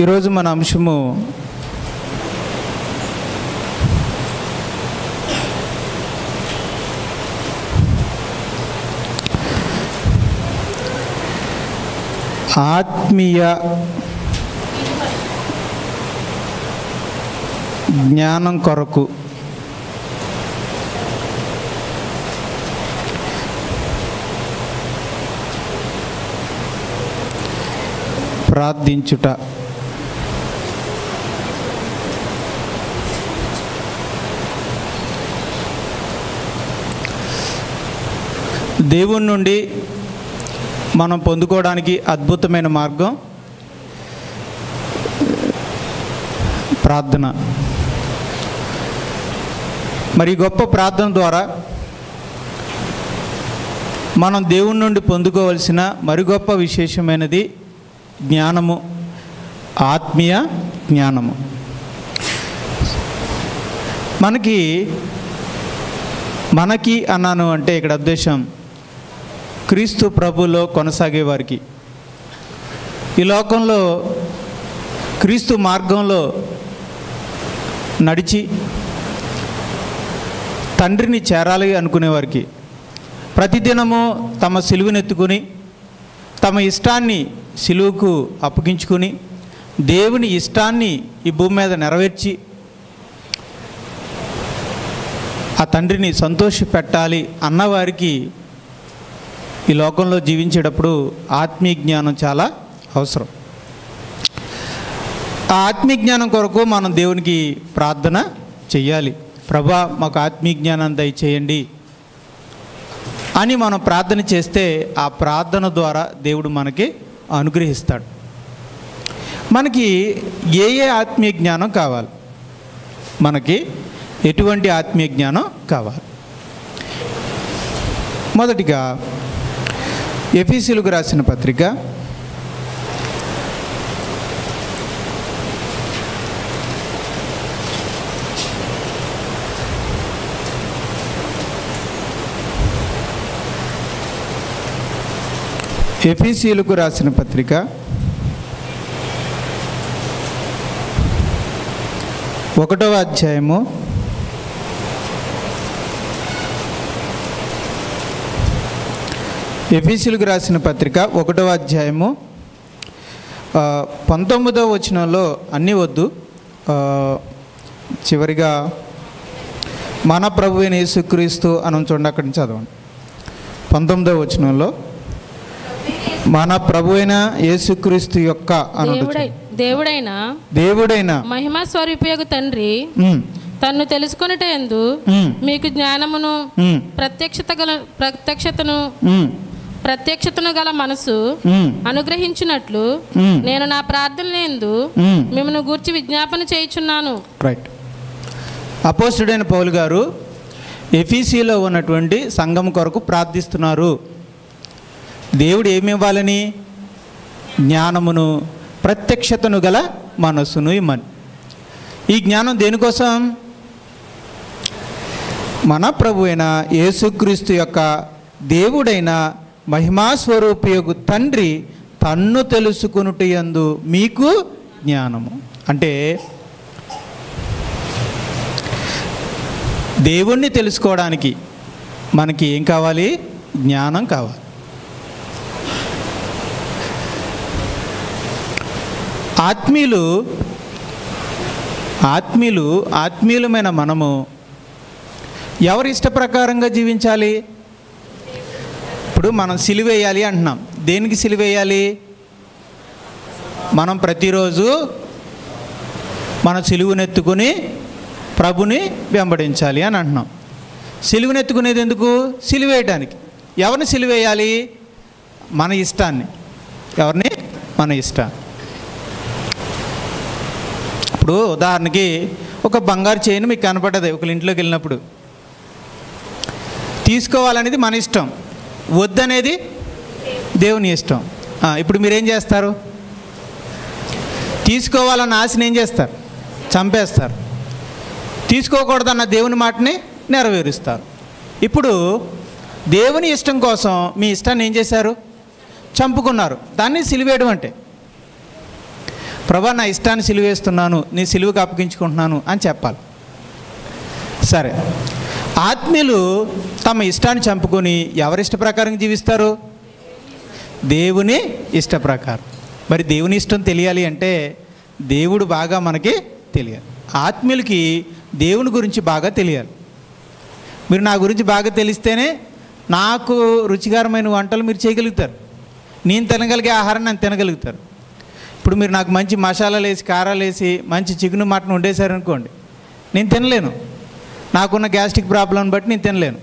ఈరోజు మన అంశము ఆత్మీయ జ్ఞానం కొరకు ప్రార్థించుట. దేవుని నుండి మనం పొందుకోవడానికి అద్భుతమైన మార్గం ప్రార్థన. మరి గొప్ప ప్రార్థన ద్వారా మనం దేవుని నుండి పొందుకోవలసిన మరి గొప్ప విశేషమైనది జ్ఞానము, ఆత్మీయ జ్ఞానము. మనకి అన్నాను అంటే ఇక్కడ ఉద్దేశం క్రీస్తు ప్రభులో కొనసాగే వారికి, ఈ లోకంలో క్రీస్తు మార్గంలో నడిచి తండ్రిని చేరాలి అనుకునేవారికి, ప్రతిదినము తమ సిలువనెత్తుకుని తమ ఇష్టాన్ని సిలువకు అప్పగించుకుని దేవుని ఇష్టాన్ని ఈ భూమి మీద నెరవేర్చి ఆ తండ్రిని సంతోషపెట్టాలి అన్నవారికి ఈ లోకంలో జీవించేటప్పుడు ఆత్మీయ జ్ఞానం చాలా అవసరం. ఆ ఆత్మీయ జ్ఞానం కొరకు మనం దేవునికి ప్రార్థన చెయ్యాలి. ప్రభా, మాకు ఆత్మీయ జ్ఞానాన్ని దయచేయండి అని మనం ప్రార్థన చేస్తే ఆ ప్రార్థన ద్వారా దేవుడు మనకి అనుగ్రహిస్తాడు. మనకి ఏ ఆత్మీయ జ్ఞానం కావాలి, మనకి ఎటువంటి ఆత్మీయ జ్ఞానం కావాలి? మొదటిగా ఎఫెసీయులకు రాసిన పత్రిక 1వ అధ్యాయము 1వ అధ్యాయము 19వ వచనంలో అన్నీ వద్దు, చివరిగా మన ప్రభు అయిన యేసుక్రీస్తు అని చూడండి, అక్కడి నుంచి చదవండి. 19వ వచనంలో మన ప్రభు అయిన యేసుక్రీస్తు యొక్క దేవుడైన మహిమా స్వరూపియగు తండ్రి తన్ను తెలుసుకొనుటయందు మీకు జ్ఞానమును ప్రత్యక్షతను గల మనసు అనుగ్రహించినట్లు నేను నా ప్రార్థనలందు మిమ్మల్ని గూర్చి విజ్ఞాపన చేయుచున్నాను. రైట్. అపోస్తలుడైన పౌలు గారు ఎఫెసీలో ఉన్నటువంటి సంఘం కొరకు ప్రార్థిస్తున్నారు. దేవుడు ఏమి ఇవ్వాలని? జ్ఞానమును, ప్రత్యక్షతను గల మనస్సును ఇమ్మని. ఈ జ్ఞానం దేనికోసం? మన ప్రభు అయిన యేసుక్రీస్తు యొక్క దేవుడైన మహిమాస్వరూపియగు తండ్రి తన్ను తెలుసుకొనుటయందు మీకు జ్ఞానము. అంటే దేవుణ్ణి తెలుసుకోవడానికి మనకి ఏం కావాలి? జ్ఞానం కావాలి. ఆత్మీయులమైన మనము ఎవరి ఇష్ట ప్రకారంగా జీవించాలి? ఇప్పుడు మనం సిలువేయాలి అంటున్నాం. దేనికి సిలువేయాలి? మనం ప్రతిరోజు మన సిలువనెత్తుకుని ప్రభుని వెంబడించాలి అని అంటున్నాం. సిలువనెత్తుకునేది ఎందుకు? సిలువేయడానికి. ఎవరిని సిలువేయాలి? మన ఇష్టాన్ని. ఎవరిని? మన ఇష్టాన్ని. ఇప్పుడు ఉదాహరణకి ఒక బంగారు చైన్ మీకు కనపడ్డది, ఒకళ్ళ ఇంట్లోకి వెళ్ళినప్పుడు తీసుకోవాలనేది మన ఇష్టం, వద్దనేది దేవుని ఇష్టం. ఇప్పుడు మీరేం చేస్తారు? తీసుకోవాలన్న ఆశని ఏం చేస్తారు? చంపేస్తారు. తీసుకోకూడదన్న దేవుని మాటని నెరవేరుస్తారు. ఇప్పుడు దేవుని ఇష్టం కోసం మీ ఇష్టాన్ని ఏం చేశారు? చంపుకున్నారు. దాన్ని సిలివేయడం అంటే. ప్రభా నా ఇష్టాన్ని సిలువేస్తున్నాను, నీ సిలువకు అప్పగించుకుంటున్నాను అని చెప్పాలి. సరే, ఆత్మీయులు తమ ఇష్టాన్ని చంపుకొని ఎవరి ఇష్ట ప్రకారం జీవిస్తారు? దేవుని ఇష్ట ప్రకారం. మరి దేవుని ఇష్టం తెలియాలి అంటే దేవుడు బాగా మనకి తెలియాలి. ఆత్మీయులకి దేవుని గురించి బాగా తెలియాలి. మీరు నా గురించి బాగా తెలిస్తేనే నాకు రుచికరమైన వంటలు మీరు చేయగలుగుతారు. నేను తినగలిగే ఆహారం నేను తినగలుగుతారు. ఇప్పుడు మీరు నాకు మంచి మసాలాలు వేసి కారాలు వేసి మంచి చికెన్ మటన్ వండేశారనుకోండి, నేను తినలేను. నాకున్న గ్యాస్ట్రిక్ ప్రాబ్లం బట్టి నేను తినలేను.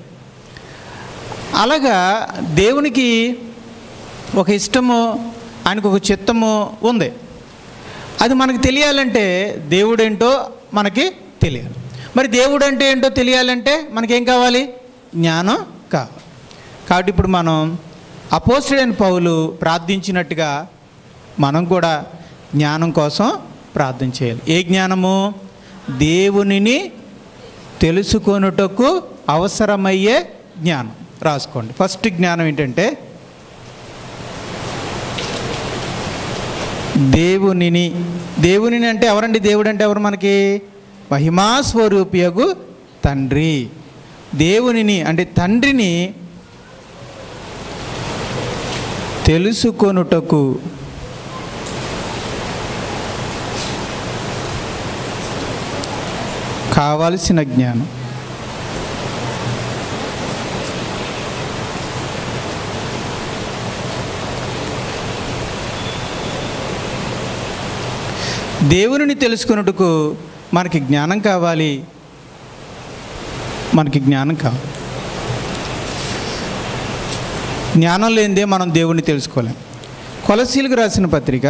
అలాగా దేవునికి ఒక ఇష్టము, ఆయనకు ఒక చిత్తము ఉంది. అది మనకు తెలియాలంటే దేవుడేంటో మనకి తెలియాలి. మరి దేవుడు అంటే ఏంటో తెలియాలంటే మనకేం కావాలి? జ్ఞానం కావాలి. కాబట్టి ఇప్పుడు మనం అపోస్తలుడైన పౌలు ప్రార్థించినట్టుగా మనం కూడా జ్ఞానం కోసం ప్రార్థన చేయాలి. ఏ జ్ఞానము? దేవునిని తెలుసుకొనుటకు అవసరమయ్యే జ్ఞానం. రాసుకోండి. ఫస్ట్ జ్ఞానం ఏంటంటే దేవునిని అంటే ఎవరండి? దేవుడు అంటే ఎవరు మనకి? మహిమా స్వరూపియగు తండ్రి. దేవునిని అంటే తండ్రిని తెలుసుకొనుటకు కావలసిన జ్ఞానం. దేవునిని తెలుసుకొనుటకు మనకి జ్ఞానం కావాలి. మనకి జ్ఞానం కావాలి. జ్ఞానం లేనిదే మనం దేవుణ్ణి తెలుసుకోలేం. కొలసీలకు రాసిన పత్రిక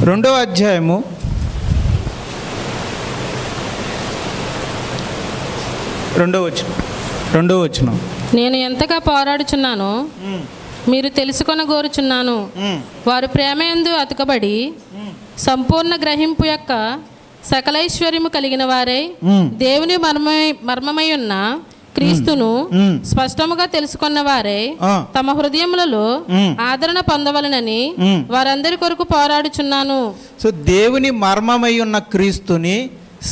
2వ అధ్యాయము 2వ వచనం. నేను ఎంతగా పోరాడుచున్నానో మీరు తెలుసుకొనగోరుచున్నాను. వారు ప్రేమయందు అతుకబడి సంపూర్ణ గ్రహింపు యొక్క సకలైశ్వర్యము కలిగిన వారై దేవుని మర్మమై ఉన్న క్రీస్తును స్పష్టముగా తెలుసుకున్న వారే తమ హృదయములలో ఆదరణ పొందవలనని వారందరి కొరకు పోరాడుచున్నాను. సో దేవుని మర్మమై ఉన్న క్రీస్తుని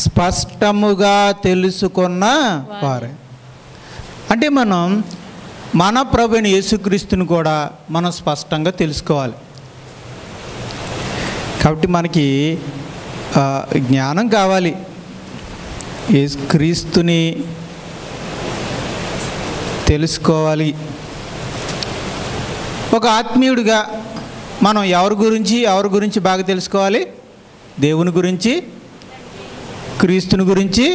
స్పష్టముగా తెలుసుకున్న వారే అంటే మన ప్రభువైన యేసుక్రీస్తుని కూడా మనం స్పష్టంగా తెలుసుకోవాలి. కాబట్టి మనకి జ్ఞానం కావాలి. యేసుక్రీస్తుని తెలుసుకోవాలి. ఒక ఆత్మీయుడిగా మనం ఎవరి గురించి బాగా తెలుసుకోవాలి? దేవుని గురించి, క్రీస్తుని గురించి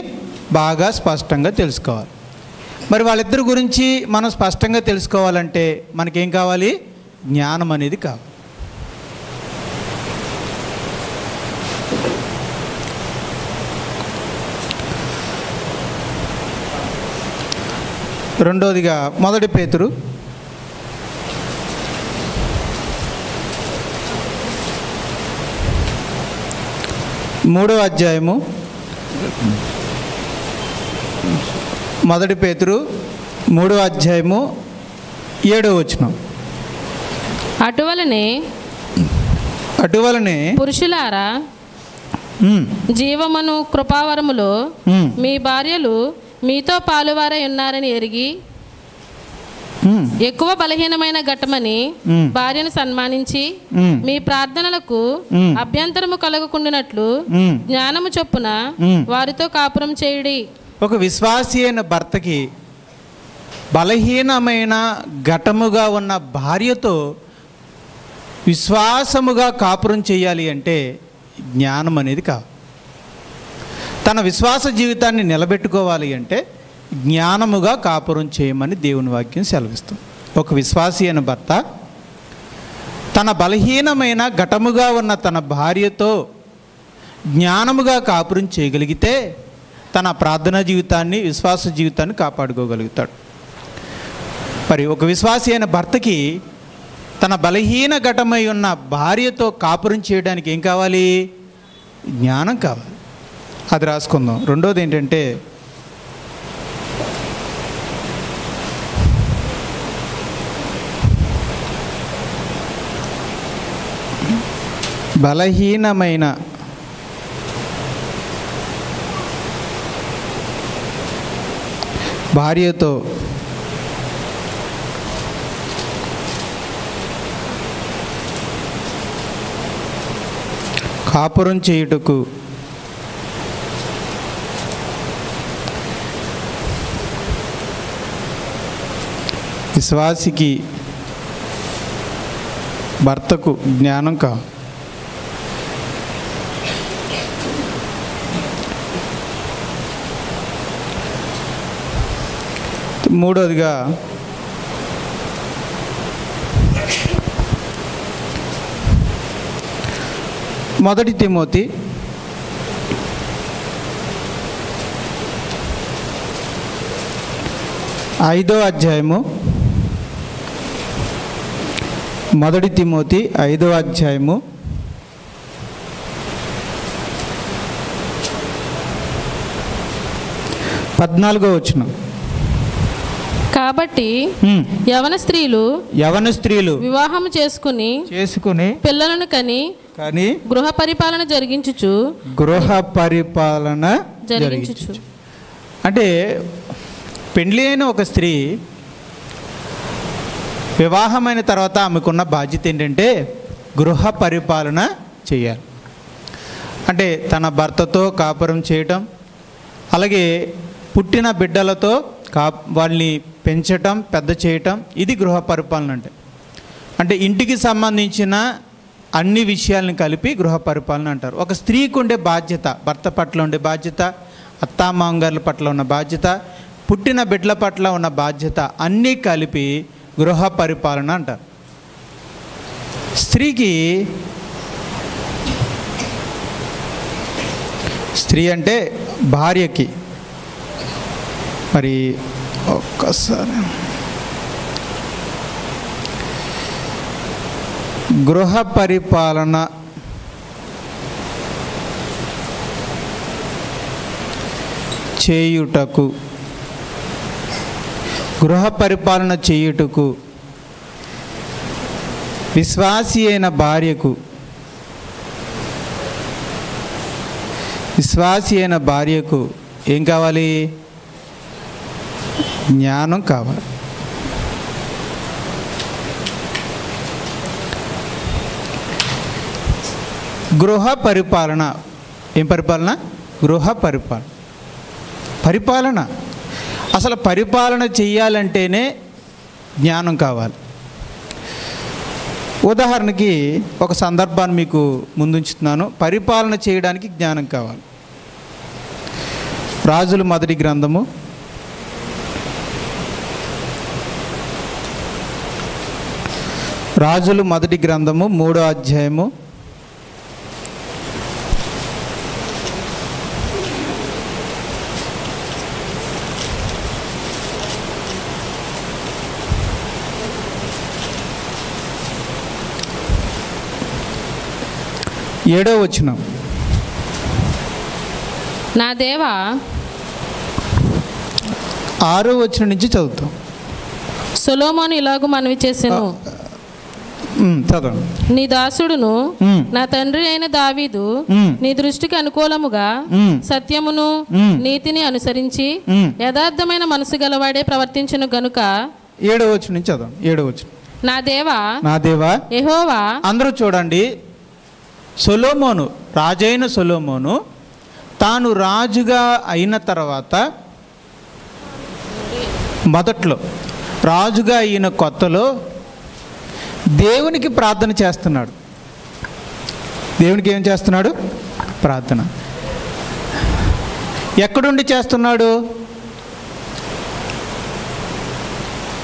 బాగా స్పష్టంగా తెలుసుకోవాలి. మరి వాళ్ళిద్దరి గురించి మనం స్పష్టంగా తెలుసుకోవాలంటే మనకేం కావాలి? జ్ఞానం అనేది కావాలి. రెండోదిగా 1 పేతురు 3వ అధ్యాయము 1 పేతురు 3వ అధ్యాయము 7వ వచనం. అటువలనే పురుషులారా జీవమును కృపావరములో మీ భార్యలు మీతో పాలువారై ఉన్నారని ఎరిగి ఎక్కువ బలహీనమైన ఘట్టమని భార్యను సన్మానించి మీ ప్రార్థనలకు అభ్యంతరము కలగకుండానట్లు జ్ఞానము చొప్పున వారితో కాపురం చేయుడి. ఒక విశ్వాసి అయిన భర్తకి బలహీనమైన ఘటముగా ఉన్న భార్యతో విశ్వాసముగా కాపురం చేయాలి అంటే జ్ఞానం అనేది కావాలి. తన విశ్వాస జీవితాన్ని నిలబెట్టుకోవాలి అంటే జ్ఞానముగా కాపురం చేయమని దేవుని వాక్యం సెలవిస్తుంది. ఒక విశ్వాసి అయిన భర్త తన బలహీనమైన ఘటముగా ఉన్న తన భార్యతో జ్ఞానముగా కాపురం చేయగలిగితే తన ప్రార్థనా జీవితాన్ని, విశ్వాస జీవితాన్ని కాపాడుకోగలుగుతాడు. మరి ఒక విశ్వాసి అయిన భర్తకి తన బలహీన ఘటమై ఉన్న భార్యతో కాపురం చేయడానికి ఏం కావాలి? జ్ఞానం కావాలి. అది రాసుకుందాం. రెండోది ఏంటంటే బలహీనమైన భార్యతో కాపురం చేయుటకు విశ్వాసికి భర్తకు జ్ఞానం కావాలి. మూడోదిగా మొదటి తిమోతి 5వ అధ్యాయము, మొదటి తిమోతి 5వ అధ్యాయము 14వ వచనం. కాబట్టి యవన స్త్రీలు వివాహం చేసుకుని పిల్లలను కని గృహ పరిపాలన జరిగించుచు అంటే పెండ్లి అయిన ఒక స్త్రీ వివాహమైన తర్వాత ఆమెకున్న బాధ్యత ఏంటంటే గృహ పరిపాలన చేయాలి. అంటే తన భర్తతో కాపురం చేయటం, అలాగే పుట్టిన బిడ్డలతో వాళ్ళని పెంచటం, పెద్ద చేయటం, ఇది గృహ పరిపాలన. అంటే ఇంటికి సంబంధించిన అన్ని విషయాలను కలిపి గృహ పరిపాలన అంటారు. ఒక స్త్రీకి ఉండే బాధ్యత, భర్త పట్ల ఉండే బాధ్యత, అత్తామాంగారుల పట్ల ఉన్న బాధ్యత, పుట్టిన బిడ్డల పట్ల ఉన్న బాధ్యత అన్నీ కలిపి గృహ పరిపాలన అంటారు. స్త్రీ అంటే భార్యకి మరి ఒక్కసారి గృహ పరిపాలన చేయుటకు విశ్వాసి అయిన భార్యకు ఏం కావాలి? జ్ఞానం కావాలి. గృహ పరిపాలన ఏం పరిపాలన? గృహ పరిపాలన. అసలు పరిపాలన చెయ్యాలంటేనే జ్ఞానం కావాలి. ఉదాహరణకి ఒక సందర్భాన్ని మీకు ముందుంచుతున్నాను. పరిపాలన చేయడానికి జ్ఞానం కావాలి. రాజుల మొదటి గ్రంథము 3వ అధ్యాయము 7వ వచనం. నా దేవా, 6వ వచనం నుంచి చదువుతాం. సొలొమోను ఇలాగు మనవి చేసెను, నీ దాసుడును నా తండ్రి అయిన దావీదు నీ దృష్టికి అనుకూలముగా సత్యమును నీతిని అనుసరించి యథార్థమైన మనసు గలవాడే ప్రవర్తించును గనుక. 7వ వచనం నుంచి చదవండి. 7వ వచనం. నా దేవా యెహోవా. అందరూ చూడండి. సొలొమోను, రాజైన సొలొమోను తాను రాజుగా అయిన తర్వాత, మొదట్లో రాజుగా అయిన కొత్తలో దేవునికి ప్రార్థన చేస్తున్నాడు. దేవునికి ఏం చేస్తున్నాడు? ప్రార్థన. ఎక్కడుండి చేస్తున్నాడు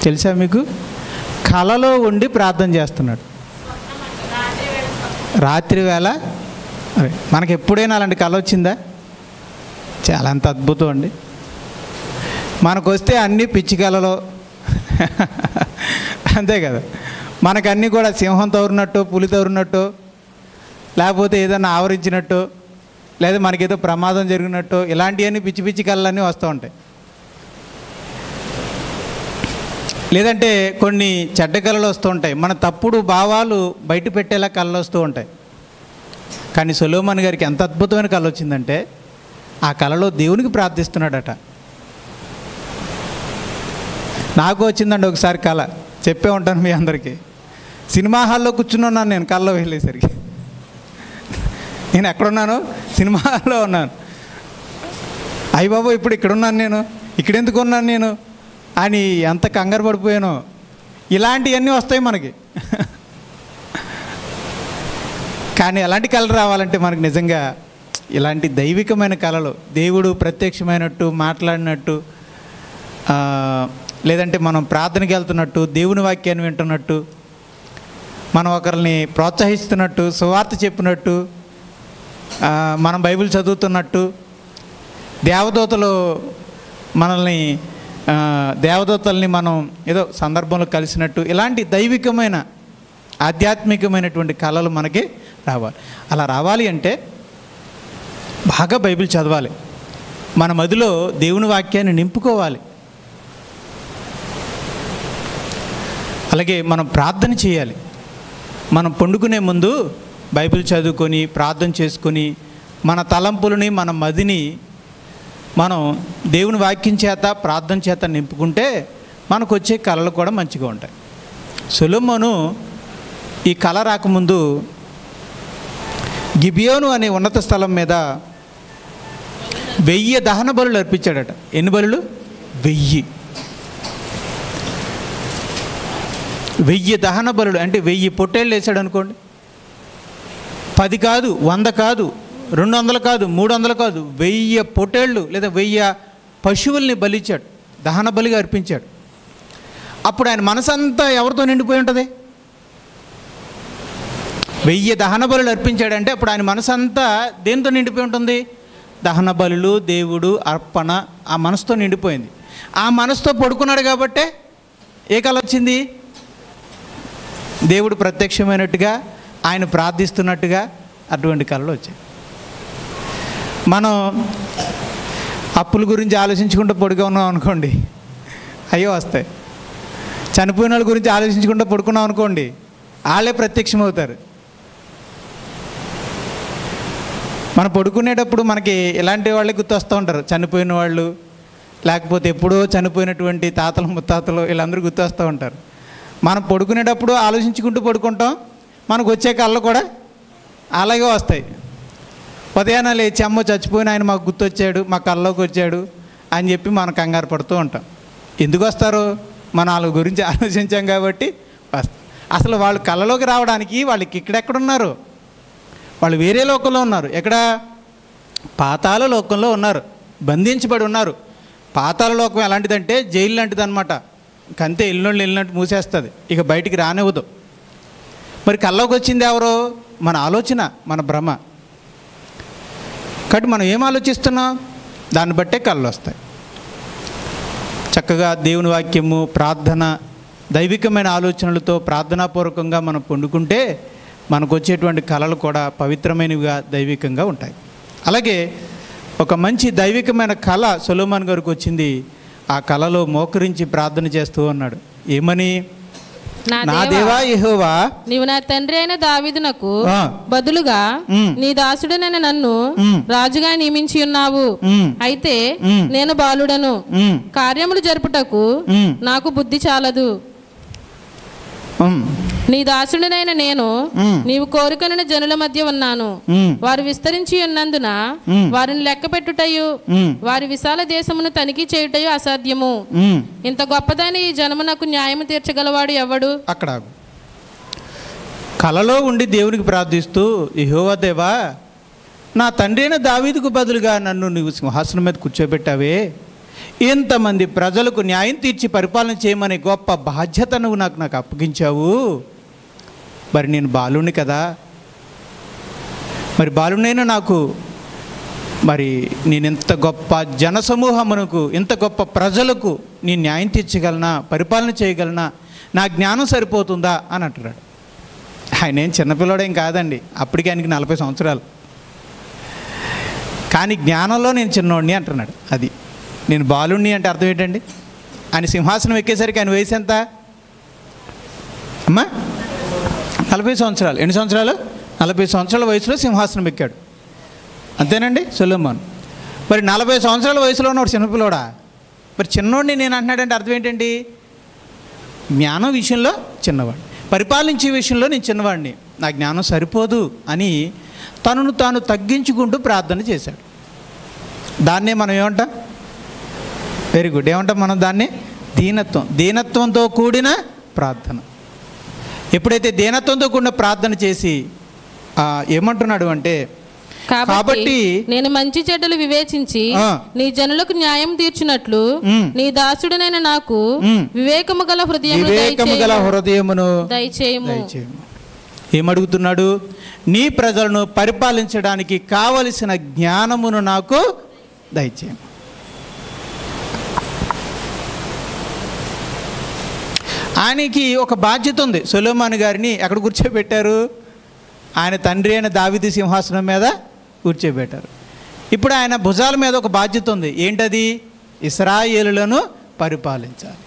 తెలుసా మీకు? కలలో ఉండి ప్రార్థన చేస్తున్నాడు. రాత్రి వేళ అరే మనకి ఎప్పుడైనా అలాంటి కళ వచ్చిందా? చాలా అంత అద్భుతం అండి. మనకు వస్తే అన్నీ పిచ్చి కళలో అంతే కదా. మనకన్నీ కూడా సింహం తోరినట్టు, పులి తోరినట్టు, లేకపోతే ఏదైనా ఆవరించినట్టు, లేదా మనకేదో ప్రమాదం జరిగినట్టు, ఇలాంటివన్నీ పిచ్చి పిచ్చి కళలన్నీ వస్తూ ఉంటాయి. లేదంటే కొన్ని చెడ్డ కళలు వస్తూ ఉంటాయి, మన తప్పుడు భావాలు బయట పెట్టేలా కళలు వస్తూ ఉంటాయి. కానీ సొలొమోను గారికి ఎంత అద్భుతమైన కళ వచ్చిందంటే, ఆ కళలో దేవునికి ప్రార్థిస్తున్నాడట. నాకు వచ్చిందండి ఒకసారి కళ, చెప్పే ఉంటాను మీ అందరికీ. సినిమా హాల్లో కూర్చున్నాను నేను కళ్ళలో వెళ్ళేసరికి. నేను ఎక్కడున్నాను? సినిమా హాల్లో ఉన్నాను. అయ్య బాబు ఇప్పుడు ఇక్కడున్నాను, నేను ఇక్కడెందుకు ఉన్నాను నేను అని ఎంత కంగారు పడిపోయానో. ఇలాంటివన్నీ వస్తాయి మనకి. కానీ ఎలాంటి కళలు రావాలంటే మనకు నిజంగా ఇలాంటి దైవికమైన కళలు, దేవుడు ప్రత్యక్షమైనట్టు, మాట్లాడినట్టు, లేదంటే మనం ప్రార్థనకి వెళ్తున్నట్టు, దేవుని వాక్యాన్ని వింటున్నట్టు, మనం ఒకరిని ప్రోత్సహిస్తున్నట్టు, సువార్త చెప్పినట్టు, మనం బైబిల్ చదువుతున్నట్టు, దేవదూతలు మనల్ని దేవదూతల్ని మనం ఏదో సందర్భంలో కలిసినట్టు, ఇలాంటి దైవికమైన ఆధ్యాత్మికమైనటువంటి కళలు మనకి రావాలి. అలా రావాలి అంటే బాగా బైబిల్ చదవాలి, మన మదిలో దేవుని వాక్యాన్ని నింపుకోవాలి. అలాగే మనం ప్రార్థన చేయాలి. మనం పండుకునే ముందు బైబిల్ చదువుకొని ప్రార్థన చేసుకొని మన తలంపులని, మన మదిని మనం దేవుని వాక్యం చేత, ప్రార్థన చేత నింపుకుంటే మనకు వచ్చే కళలు కూడా మంచిగా ఉంటాయి. సొలొమోను ఈ కళ రాకముందు గిబియోను అనే ఉన్నత స్థలం మీద 1000 దహన బలులు అర్పించాడట. ఎన్ని బలులు? 1000 దహన బలులు అంటే 1000 పొట్టేళ్ళు వేసాడు అనుకోండి. 10 కాదు, 100 కాదు, 200 కాదు, 300 కాదు, 1000 పొట్టేళ్ళు లేదా 1000 పశువుల్ని బలిచ్చాడు, దహన బలిగా అర్పించాడు. అప్పుడు ఆయన మనసంతా ఎవరితో నిండిపోయి ఉంటుంది? 1000 దహన బలులు అర్పించాడంటే అప్పుడు ఆయన మనసంతా దేనితో నిండిపోయి ఉంటుంది? దహన బలులు, దేవుడు, అర్పణ, ఆ మనసుతో నిండిపోయింది. ఆ మనసుతో పడుకున్నాడు కాబట్టే ఏ కళ వచ్చింది? దేవుడు ప్రత్యక్షమైనట్టుగా, ఆయన ప్రార్థిస్తున్నట్టుగా అటువంటి కళలు వచ్చాయి. మనం అప్పుల గురించి ఆలోచించుకుంటూ పడుగా ఉన్నాం అనుకోండి, అయ్యో వస్తాయి. చనిపోయిన వాళ్ళ గురించి ఆలోచించుకుంటూ పడుకున్నాం అనుకోండి, వాళ్ళే ప్రత్యక్షమవుతారు. మనం పడుకునేటప్పుడు మనకి ఇలాంటి వాళ్ళే గుర్తొస్తూ ఉంటారు. చనిపోయిన వాళ్ళు, లేకపోతే ఎప్పుడో చనిపోయినటువంటి తాతలు, ముత్తాతలు, వీళ్ళందరూ గుర్తొస్తూ ఉంటారు. మనం పడుకునేటప్పుడు ఆలోచించుకుంటూ పడుకుంటాం, మనకు వచ్చే కళ్ళు కూడా అలాగే వస్తాయి. ఉదయాన్నే లేచి అమ్మో చచ్చిపోయిన ఆయన మాకు గుర్తొచ్చాడు, మా కళ్ళలోకి వచ్చాడు అని చెప్పి మనం కంగారు పడుతూ ఉంటాం. ఎందుకు వస్తారు? మనం వాళ్ళ గురించి ఆలోచించాం కాబట్టి వస్తారు. అసలు వాళ్ళు కళ్ళలోకి రావడానికి వాళ్ళకి ఇక్కడెక్కడున్నారు? వాళ్ళు వేరే లోకంలో ఉన్నారు. ఎక్కడ? పాతాళ లోకంలో ఉన్నారు, బంధించబడి ఉన్నారు. పాతాళ లోకం ఎలాంటిదంటే జైలు లాంటిది అనమాట. కంతే వెళ్ళినోళ్ళు వెళ్ళినట్టు మూసేస్తుంది, ఇక బయటికి రానివ్వదు. మరి కళ్ళలోకి వచ్చింది ఎవరో? మన ఆలోచన, మన భ్రమ. కాబట్టి మనం ఏం ఆలోచిస్తున్నాం దాన్ని బట్టే కళ్ళు వస్తాయి. చక్కగా దేవుని వాక్యము, ప్రార్థన, దైవికమైన ఆలోచనలతో ప్రార్థనాపూర్వకంగా మనం పొందుకుంటే మనకు వచ్చేటువంటి కళలు కూడా పవిత్రమైనవిగా, దైవికంగా ఉంటాయి. అలాగే ఒక మంచి దైవికమైన కళ సొలొమోను గారికి వచ్చింది. ఆ కళలో మోకరించి ప్రార్థన చేస్తూ ఉన్నాడు. ఏమని? నా దేవా యెహోవా, నీవు నా తండ్రి అయిన దావీదునకు బదులుగా నీ దాసుడనైన నన్ను రాజుగా నియమించి ఉన్నావు. అయితే నేను బాలుడను, కార్యములు జరుపుటకు నాకు బుద్ధి చాలదు. నీ దాసుడినైన నేను నీవు కోరుకొనిన జనుల మధ్య ఉన్నాను. వారు విస్తరించి ఉన్నందున వారిని లెక్క పెట్టుటయు, వారి విశాల దేశమును తనిఖీ చేయుటయు అసాధ్యము. ఇంత గొప్పదైన ఈ జనమునకు న్యాయము తీర్చగలవాడు ఎవడు? అక్కడ కలలో ఉండి దేవునికి ప్రార్థిస్తూ, యెహోవా దేవా, నా తండ్రి అయిన దావీదుకు బదులుగా నన్ను నీవు సింహాసనం మీద కూర్చోబెట్టావే, ఇంతమంది ప్రజలకు న్యాయం తీర్చి పరిపాలన చేయమనే గొప్ప బాధ్యత నువ్వు నాకు అప్పగించావు. మరి నేను బాలుని కదా, మరి బాలునైనా నాకు మరి నేను ఇంత గొప్ప జనసమూహమునకు, ఇంత గొప్ప ప్రజలకు నేను న్యాయం తీర్చగలనా, పరిపాలన చేయగలనా, నా జ్ఞానం సరిపోతుందా అని అంటున్నాడు. ఆయన ఏం చిన్నపిల్లడేం కాదండి, అప్పటికి ఆయనకి 40 సంవత్సరాలు. కానీ జ్ఞానంలో నేను చిన్నోడిని అంటున్నాడు. అది నేను బాలుణ్ణి అంటే అర్థం ఏంటండి? ఆయన సింహాసనం ఎక్కేసరికి ఆయన వయసు ఎంత అమ్మా? 40 సంవత్సరాలు. ఎన్ని సంవత్సరాలు? 40 సంవత్సరాల వయసులో సింహాసనం ఎక్కాడు. అంతేనండి సొలొమోను. మరి 40 సంవత్సరాల వయసులో ఉన్నవాడు చిన్నపిల్లోడా? మరి చిన్నోడిని నేను అంటున్నాడంటే అర్థం ఏంటండి? జ్ఞానం విషయంలో చిన్నవాడు, పరిపాలించే విషయంలో నేను చిన్నవాడిని, నా జ్ఞానం సరిపోదు అని తనను తాను తగ్గించుకుంటూ ప్రార్థన చేశాడు. దాన్నే మనం ఏమంటాం? Very good. ఏమంటాం మనం దాన్ని? దీనత్వం. దీనత్వంతో కూడిన ప్రార్థన. ఎప్పుడైతే దీనత్వంతో కూడిన ప్రార్థన చేసి ఏమంటున్నాడు అంటే, కాబట్టి నేను మంచి చెడ్డలు వివేచించి నీ జనులకు న్యాయం తీర్చినట్లు నీ దాసుడనైన నాకు వివేకము గల హృదయమును దయచేయము. ఏమడుగుతున్నాడు? నీ ప్రజలను పరిపాలించడానికి కావలసిన జ్ఞానమును నాకు దయచేయము. ఆయనకి ఒక బాధ్యత ఉంది. సొలొమోను గారిని ఎక్కడ కూర్చోబెట్టారు? ఆయన తండ్రి అయిన దావీదు సింహాసనం మీద కూర్చోబెట్టారు. ఇప్పుడు ఆయన భుజాల మీద ఒక బాధ్యత ఉంది. ఏంటది? ఇశ్రాయేలులను పరిపాలించాలి.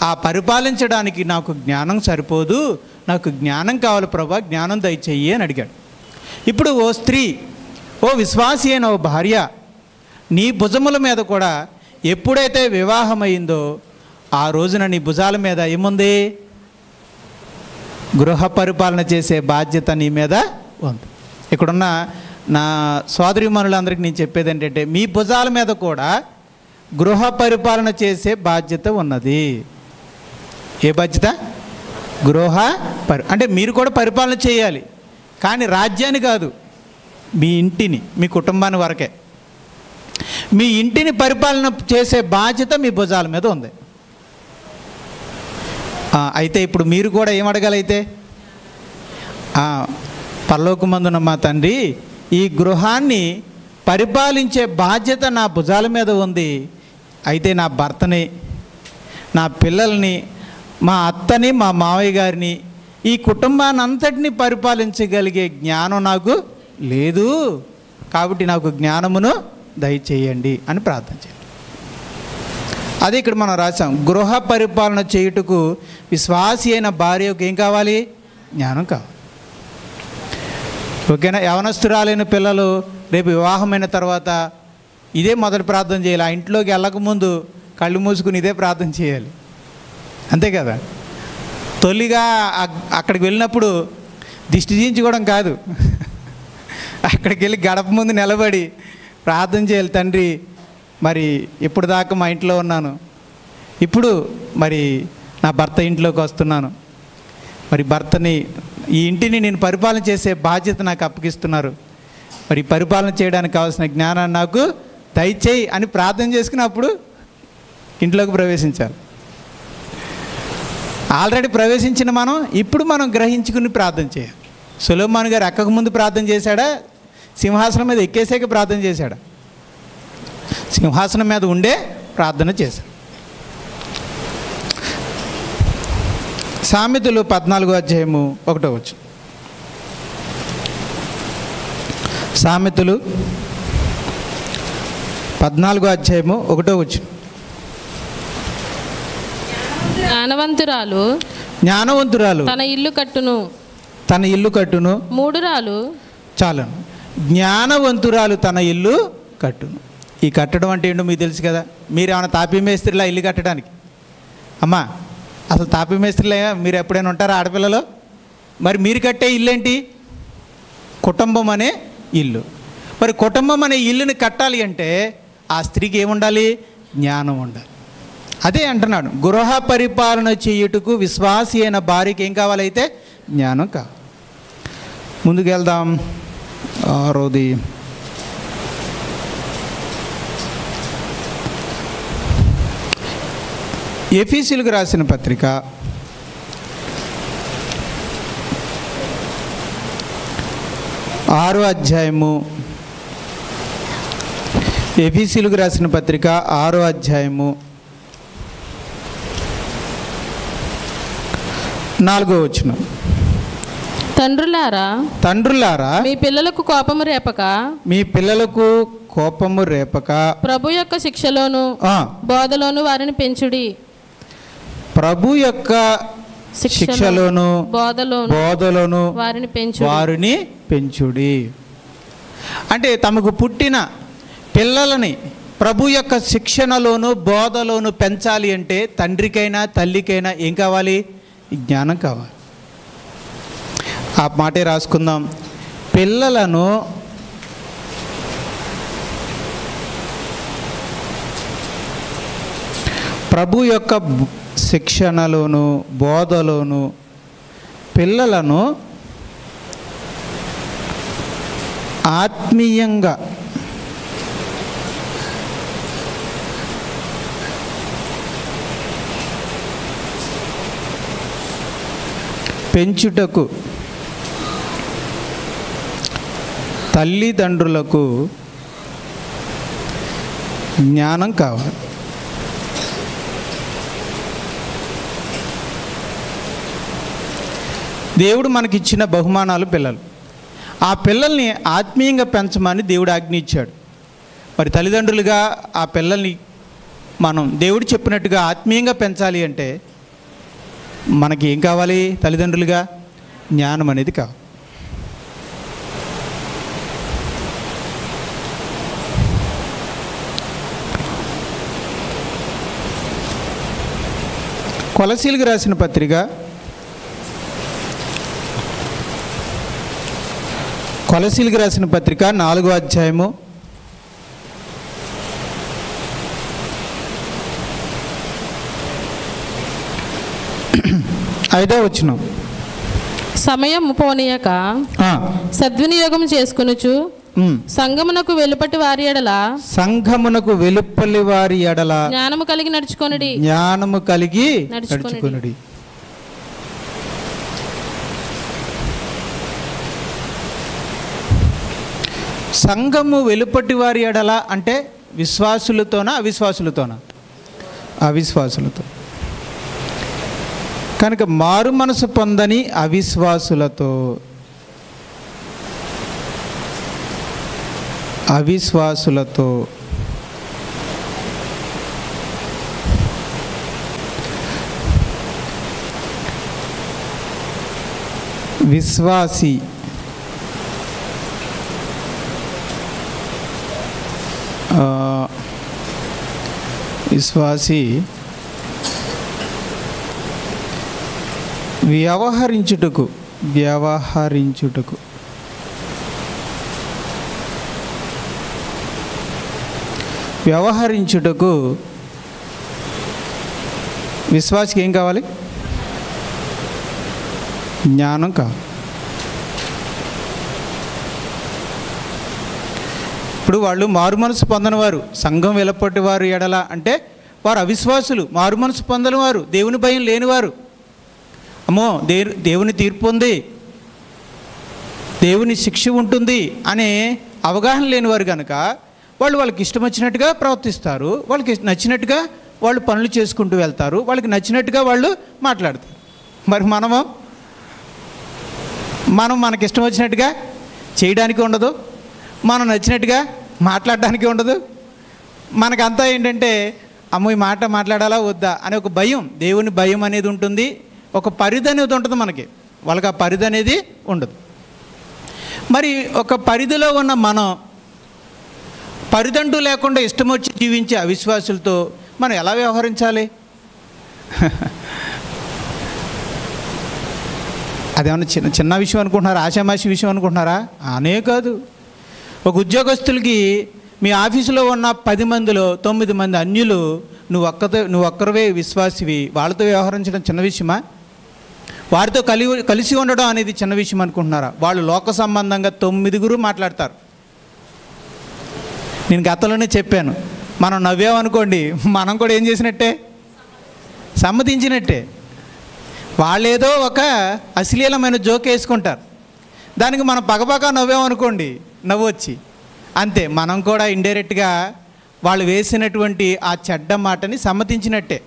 ఆ పరిపాలించడానికి నాకు జ్ఞానం సరిపోదు, నాకు జ్ఞానం కావాలి ప్రభా, జ్ఞానం దయచేయి అని అడిగాడు. ఇప్పుడు ఓ స్త్రీ, ఓ విశ్వాసి అయిన ఓ భార్య, నీ భుజముల మీద కూడా ఎప్పుడైతే వివాహమైందో ఆ రోజున నీ భుజాల మీద ఏముంది? గృహ పరిపాలన చేసే బాధ్యత నీ మీద ఉంది. ఇక్కడున్న నా సోదరీమణులందరికీ నేను చెప్పేది ఏంటంటే, మీ భుజాల మీద కూడా గృహ పరిపాలన చేసే బాధ్యత ఉన్నది. ఏ బాధ్యత? అంటే మీరు కూడా పరిపాలన చేయాలి, కానీ రాజ్యాన్ని కాదు, మీ ఇంటిని, మీ కుటుంబాన్ని వరకే. మీ ఇంటిని పరిపాలన చేసే బాధ్యత మీ భుజాల మీద ఉంది. అయితే ఇప్పుడు మీరు కూడా ఏమడగాలైతే, పరలోకమందున్న మా తండ్రి, ఈ గృహాన్ని పరిపాలించే బాధ్యత నా భుజాల మీద ఉంది. అయితే నా భర్తని, నా పిల్లల్ని, మా అత్తని, మా మావయ్య గారిని, ఈ కుటుంబాన్ని అంతటినీ పరిపాలించగలిగే జ్ఞానం నాకు లేదు, కాబట్టి నాకు జ్ఞానమును దయచేయండి అని ప్రార్థన చేయండి. అదే ఇక్కడ మనం రాసాం. గృహ పరిపాలన చేయుటకు విశ్వాసి అయిన భార్యకు ఏం కావాలి? జ్ఞానం కావాలి. ఓకేనా? యవనస్తురాలైన పిల్లలు రేపు వివాహమైన తర్వాత ఇదే మొదటి ప్రార్థన చేయాలి. ఆ ఇంట్లోకి వెళ్ళకముందు కళ్ళు మూసుకుని ఇదే ప్రార్థన చేయాలి. అంతే కదా? తొలిగా అక్కడికి వెళ్ళినప్పుడు దిష్టి తీయించుకోవడం కాదు, అక్కడికి వెళ్ళి గడప ముందు నిలబడి ప్రార్థన చేయాలి. తండ్రి, మరి ఇప్పుడు దాకా మా ఇంట్లో ఉన్నాను, ఇప్పుడు మరి నా భర్త ఇంట్లోకి వస్తున్నాను, మరి భర్తని, ఈ ఇంటిని నేను పరిపాలన చేసే బాధ్యత నాకు అప్పగిస్తున్నారు, మరి పరిపాలన చేయడానికి కావాల్సిన జ్ఞానాన్ని నాకు దయచేయి అని ప్రార్థన చేసుకున్నప్పుడు ఇంట్లోకి ప్రవేశించాలి. ఆల్రెడీ ప్రవేశించిన మనం ఇప్పుడు మనం గ్రహించుకుని ప్రార్థన చేయాలి. సొలొమోను గారు ఎక్కక ముందు ప్రార్థన చేశాడా? సింహాసనం మీద ఎక్కేసాక ప్రార్థన చేశాడా? సింహాసనం మీద ఉండే ప్రార్థన చేశాడు. సామెతలు 14:1. సామెతలు 14:1. జ్ఞానవంతురాలు తన ఇల్లు కట్టును. మూఢురాలు చాలను. జ్ఞానవంతురాలు తన ఇల్లు కట్టును. ఈ కట్టడం అంటే ఏంటో మీకు తెలుసు కదా. మీరు ఏమైనా తాపీ మేస్త్రిలా ఇల్లు కట్టడానికి? అమ్మా, అసలు తాపీ మేస్త్రిలా మీరు ఎప్పుడైనా ఉంటారా ఆడపిల్లలో? మరి మీరు కట్టే ఇల్లు ఏంటి? కుటుంబం అనే ఇల్లు. మరి కుటుంబం అనే ఇల్లుని కట్టాలి అంటే ఆ స్త్రీకి ఏముండాలి? జ్ఞానం ఉండాలి. అదే అంటున్నాడు, గృహ పరిపాలన చేయుటకు విశ్వాసి అయిన భార్యకి ఏం కావాలైతే? జ్ఞానం కావాలి. ముందుకు వెళ్దాం. 6ది ఎఫెసీయులకు రాసిన పత్రిక 6 6వ అధ్యాయము, ఎఫెసీయులకు రాసిన పత్రిక 6వ అధ్యాయము 4వ వచనం. తండ్రులారా మీ పిల్లలకు కోపము రేపక ప్రభు యొక్క శిక్షలోను బోధలోను వారిని పెంచుడి. ప్రభు యొక్క శిక్షలోను బోధలోను వారిని పెంచుడి. అంటే తమకు పుట్టిన పిల్లలని ప్రభు యొక్క శిక్షణలోను బోధలోను పెంచాలి అంటే తండ్రికైనా తల్లికైనా ఏం కావాలి? జ్ఞానం కావాలి. ఆ మాటే రాసుకుందాం. పిల్లలను ప్రభు యొక్క శిక్షణలోను బోధలోను పిల్లలను ఆత్మీయంగా పెంచుటకు తల్లిదండ్రులకు జ్ఞానం కావాలి. దేవుడు మనకిచ్చిన బహుమానాలు పిల్లలు. ఆ పిల్లల్ని ఆత్మీయంగా పెంచమని దేవుడు ఆజ్ఞ ఇచ్చాడు. మరి తల్లిదండ్రులుగా ఆ పిల్లల్ని మనం దేవుడు చెప్పినట్టుగా ఆత్మీయంగా పెంచాలి అంటే మనకి ఏం కావాలి? తల్లిదండ్రులుగా జ్ఞానం అనేది కావాలి. కొలసీలకు రాసిన పత్రిక 4వ అధ్యాయము 5వ వచనం. సమయం పోనీయక సద్వినియోగం చేసుకొనుచు సంఘమునకు వెలుపటి వారి ఎడల జ్ఞానము కలిగి నడుచుకొనుడి. సంఘము వెలుపటి వారి ఎడల అంటే విశ్వాసులతోనా అవిశ్వాసులతోనా? అవిశ్వాసులతో. కనుక మారు మనసు పొందని అవిశ్వాసులతో విశ్వాసి వ్యవహరించుటకు విశ్వాసికి ఏం కావాలి? జ్ఞానం కావాలి. ఇప్పుడు వాళ్ళు మారు మనసు పొందని వారు, సంఘం వెలపటి వారు ఎడల అంటే వారు అవిశ్వాసులు, మారు మనసు పొందని వారు, దేవుని భయం లేనివారు. అమ్మో దేవుని తీర్పు ఉంది, దేవుని శిక్ష ఉంటుంది అనే అవగాహన లేనివారు కనుక వాళ్ళకి ఇష్టం వచ్చినట్టుగా ప్రవర్తిస్తారు, వాళ్ళకి నచ్చినట్టుగా వాళ్ళు పనులు చేసుకుంటూ వెళ్తారు, వాళ్ళకి నచ్చినట్టుగా వాళ్ళు మాట్లాడతారు. మరి మనం మనకి ఇష్టం వచ్చినట్టుగా చేయడానికి ఉండదు, మనం నచ్చినట్టుగా మాట్లాడడానికి ఉండదు. మనకంతా ఏంటంటే అమ్మో ఈ మాట మాట్లాడాలా వద్దా అనే ఒక భయం, దేవుని భయం అనేది ఉంటుంది, ఒక పరిధి అనేది ఉంటుంది మనకి. వాళ్ళకి ఆ పరిధి అనేది ఉండదు. మరి ఒక పరిధిలో ఉన్న మనం పరిదంటూ లేకుండా ఇష్టం వచ్చి జీవించే అవిశ్వాసులతో మనం ఎలా వ్యవహరించాలి? అదేమన్నా చిన్న విషయం అనుకుంటున్నారా? ఆషామాషి విషయం అనుకుంటున్నారా? అనే కాదు. ఒక ఉద్యోగస్తులకి మీ ఆఫీసులో ఉన్న 10 మందిలో 9 మంది అన్యులు, నువ్వు ఒక్కరివే విశ్వాసివి, వాళ్ళతో వ్యవహరించడం చిన్న విషయమా? వారితో కలిసి ఉండడం అనేది చిన్న విషయం అనుకుంటున్నారా? వాళ్ళు లోక సంబంధంగా 9 మాట్లాడతారు. నేను గతంలోనే చెప్పాను, మనం నవ్వామనుకోండి మనం కూడా ఏం చేసినట్టే, సమ్మతించినట్టే. వాళ్ళేదో ఒక అశ్లీలమైన జోక్ వేసుకుంటారు, దానికి మనం పగపగా నవ్వామనుకోండి, నవ్వు వచ్చి అంతే, మనం కూడా ఇండైరెక్ట్గా వాళ్ళు వేసినటువంటి ఆ చెడ్డ మాటని సమ్మతించినట్టే,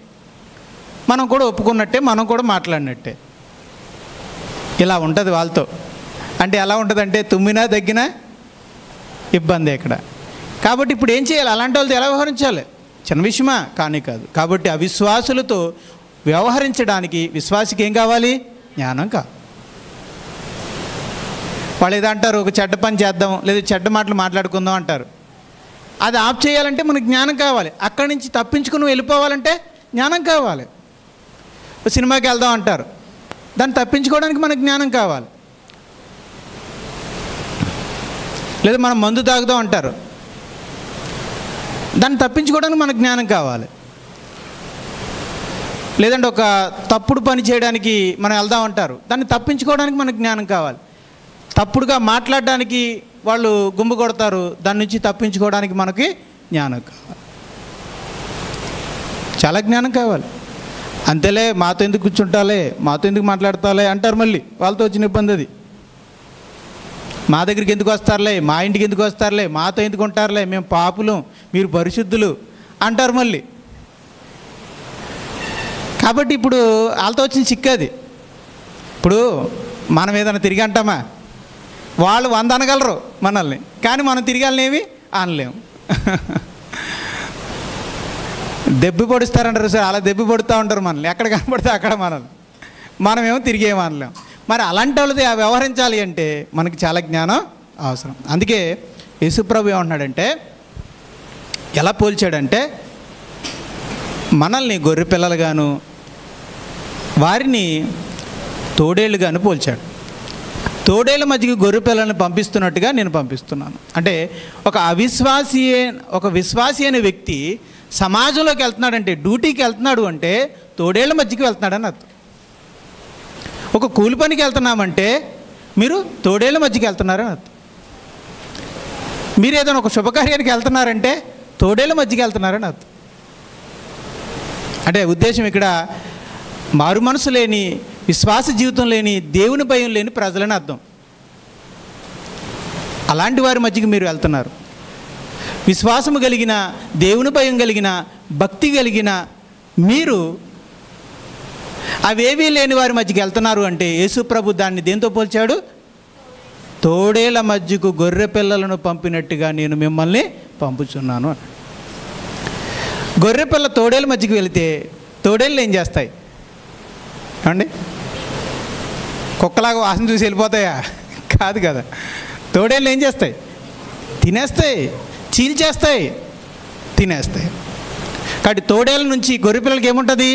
మనం కూడా ఒప్పుకున్నట్టే, మనం కూడా మాట్లాడినట్టే. ఇలా ఉంటుంది వాళ్ళతో. అంటే ఎలా ఉంటుందంటే తుమ్మినా దగ్గినా ఇబ్బంది ఇక్కడ. కాబట్టి ఇప్పుడు ఏం చేయాలి? అలాంటి వాళ్ళతో ఎలా వ్యవహరించాలి? చిన్న విషయమా? కానీ కాదు. కాబట్టి అవిశ్వాసులతో వ్యవహరించడానికి విశ్వాసికి ఏం కావాలి? జ్ఞానం కావాలి. వాళ్ళు ఏదో అంటారు, ఒక చెడ్డ పని చేద్దాం లేదా చెడ్డ మాటలు మాట్లాడుకుందాం అంటారు. అది ఆఫ్ చేయాలంటే మనకు జ్ఞానం కావాలి. అక్కడి నుంచి తప్పించుకుని వెళ్ళిపోవాలంటే జ్ఞానం కావాలి. సినిమాకి వెళ్దాం అంటారు, దాన్ని తప్పించుకోవడానికి మనకు జ్ఞానం కావాలి. లేదా మనం మందు తాగుదాం అంటారు, దాన్ని తప్పించుకోవడానికి మనకు జ్ఞానం కావాలి. లేదంటే ఒక తప్పుడు పని చేయడానికి మనం వెళ్దాం అంటారు, దాన్ని తప్పించుకోవడానికి మనకు జ్ఞానం కావాలి. తప్పుడుగా మాట్లాడడానికి వాళ్ళు గుంపు కొడతారు, దాని నుంచి తప్పించుకోవడానికి మనకి జ్ఞానం కావాలి. చాలా జ్ఞానం కావాలి. అంతేలే, మాతో ఎందుకు కూర్చుంటాలే, మాతో ఎందుకు మాట్లాడతాలే అంటారు. మళ్ళీ వాళ్ళతో వచ్చిన ఇబ్బంది అది. మా దగ్గరికి ఎందుకు వస్తారులే, మా ఇంటికి ఎందుకు వస్తారులే, మాతో ఎందుకు ఉంటారులే, మేము పాపులం, మీరు పరిశుద్ధులు అంటారు మళ్ళీ. కాబట్టి ఇప్పుడు వాళ్ళతో వచ్చిన చిక్కది. ఇప్పుడు మనం ఏదైనా తిరిగి అంటామా? వాళ్ళు 100 అనగలరు మనల్ని, కానీ మనం తిరిగాలనేవి అనలేము. దెబ్బి పొడుస్తారంటారు సార్, అలా దెబ్బి పొడుతూ ఉంటారు మనల్ని, ఎక్కడ కనపడితే అక్కడ మనమేమో తిరిగేమో అనలేము. మరి అలాంటి వాళ్ళది వ్యవహరించాలి అంటే మనకి చాలా జ్ఞానం అవసరం. అందుకే యేసుప్రభు ఏమంటున్నాడంటే, ఎలా పోల్చాడంటే మనల్ని గొర్రె పిల్లలుగాను వారిని తోడేళ్ళుగాను పోల్చాడు. తోడేళ్ళ మధ్యకి గొర్రె పిల్లల్ని పంపిస్తున్నట్టుగా నేను పంపిస్తున్నాను. అంటే ఒక విశ్వాసి అనే వ్యక్తి సమాజంలోకి వెళ్తున్నాడంటే, డ్యూటీకి వెళ్తున్నాడు అంటే తోడేళ్ళ మధ్యకి వెళ్తున్నాడని అర్థం. ఒక కూలి పనికి వెళ్తున్నామంటే మీరు తోడేళ్ళ మధ్యకి వెళ్తున్నారని అర్థం. మీరు ఏదైనా ఒక శుభకార్యానికి వెళ్తున్నారంటే తోడేళ్ళ మధ్యకి వెళ్తున్నారని అర్థం. అంటే ఉద్దేశం ఇక్కడ మారు మనసు లేని, విశ్వాస జీవితం లేని, దేవుని భయం లేని ప్రజలని అర్థం. అలాంటి వారి మధ్యకి మీరు వెళ్తున్నారు. విశ్వాసము కలిగిన, దేవుని భయం కలిగిన, భక్తి కలిగిన మీరు అవేవీ లేని వారి మధ్యకి వెళ్తున్నారు అంటే యేసు ప్రభు దాన్ని దేంతో పోల్చాడు? తోడేళ్ళ మధ్యకు గొర్రె పిల్లలను పంపినట్టుగా నేను మిమ్మల్ని పంపుచున్నాను. గొర్రె పిల్ల తోడేళ్ళ మధ్యకి వెళితే తోడేళ్ళు ఏం చేస్తాయి అండి? కుక్కలాగా వాసన చూసి వెళ్ళిపోతాయా? కాదు కదా. తోడేళ్ళు ఏం చేస్తాయి? తినేస్తాయి, చీల్చేస్తాయి, తినేస్తాయి. కాబట్టి తోడేళ్ళ నుంచి గొర్రె పిల్లలకి ఏముంటుంది?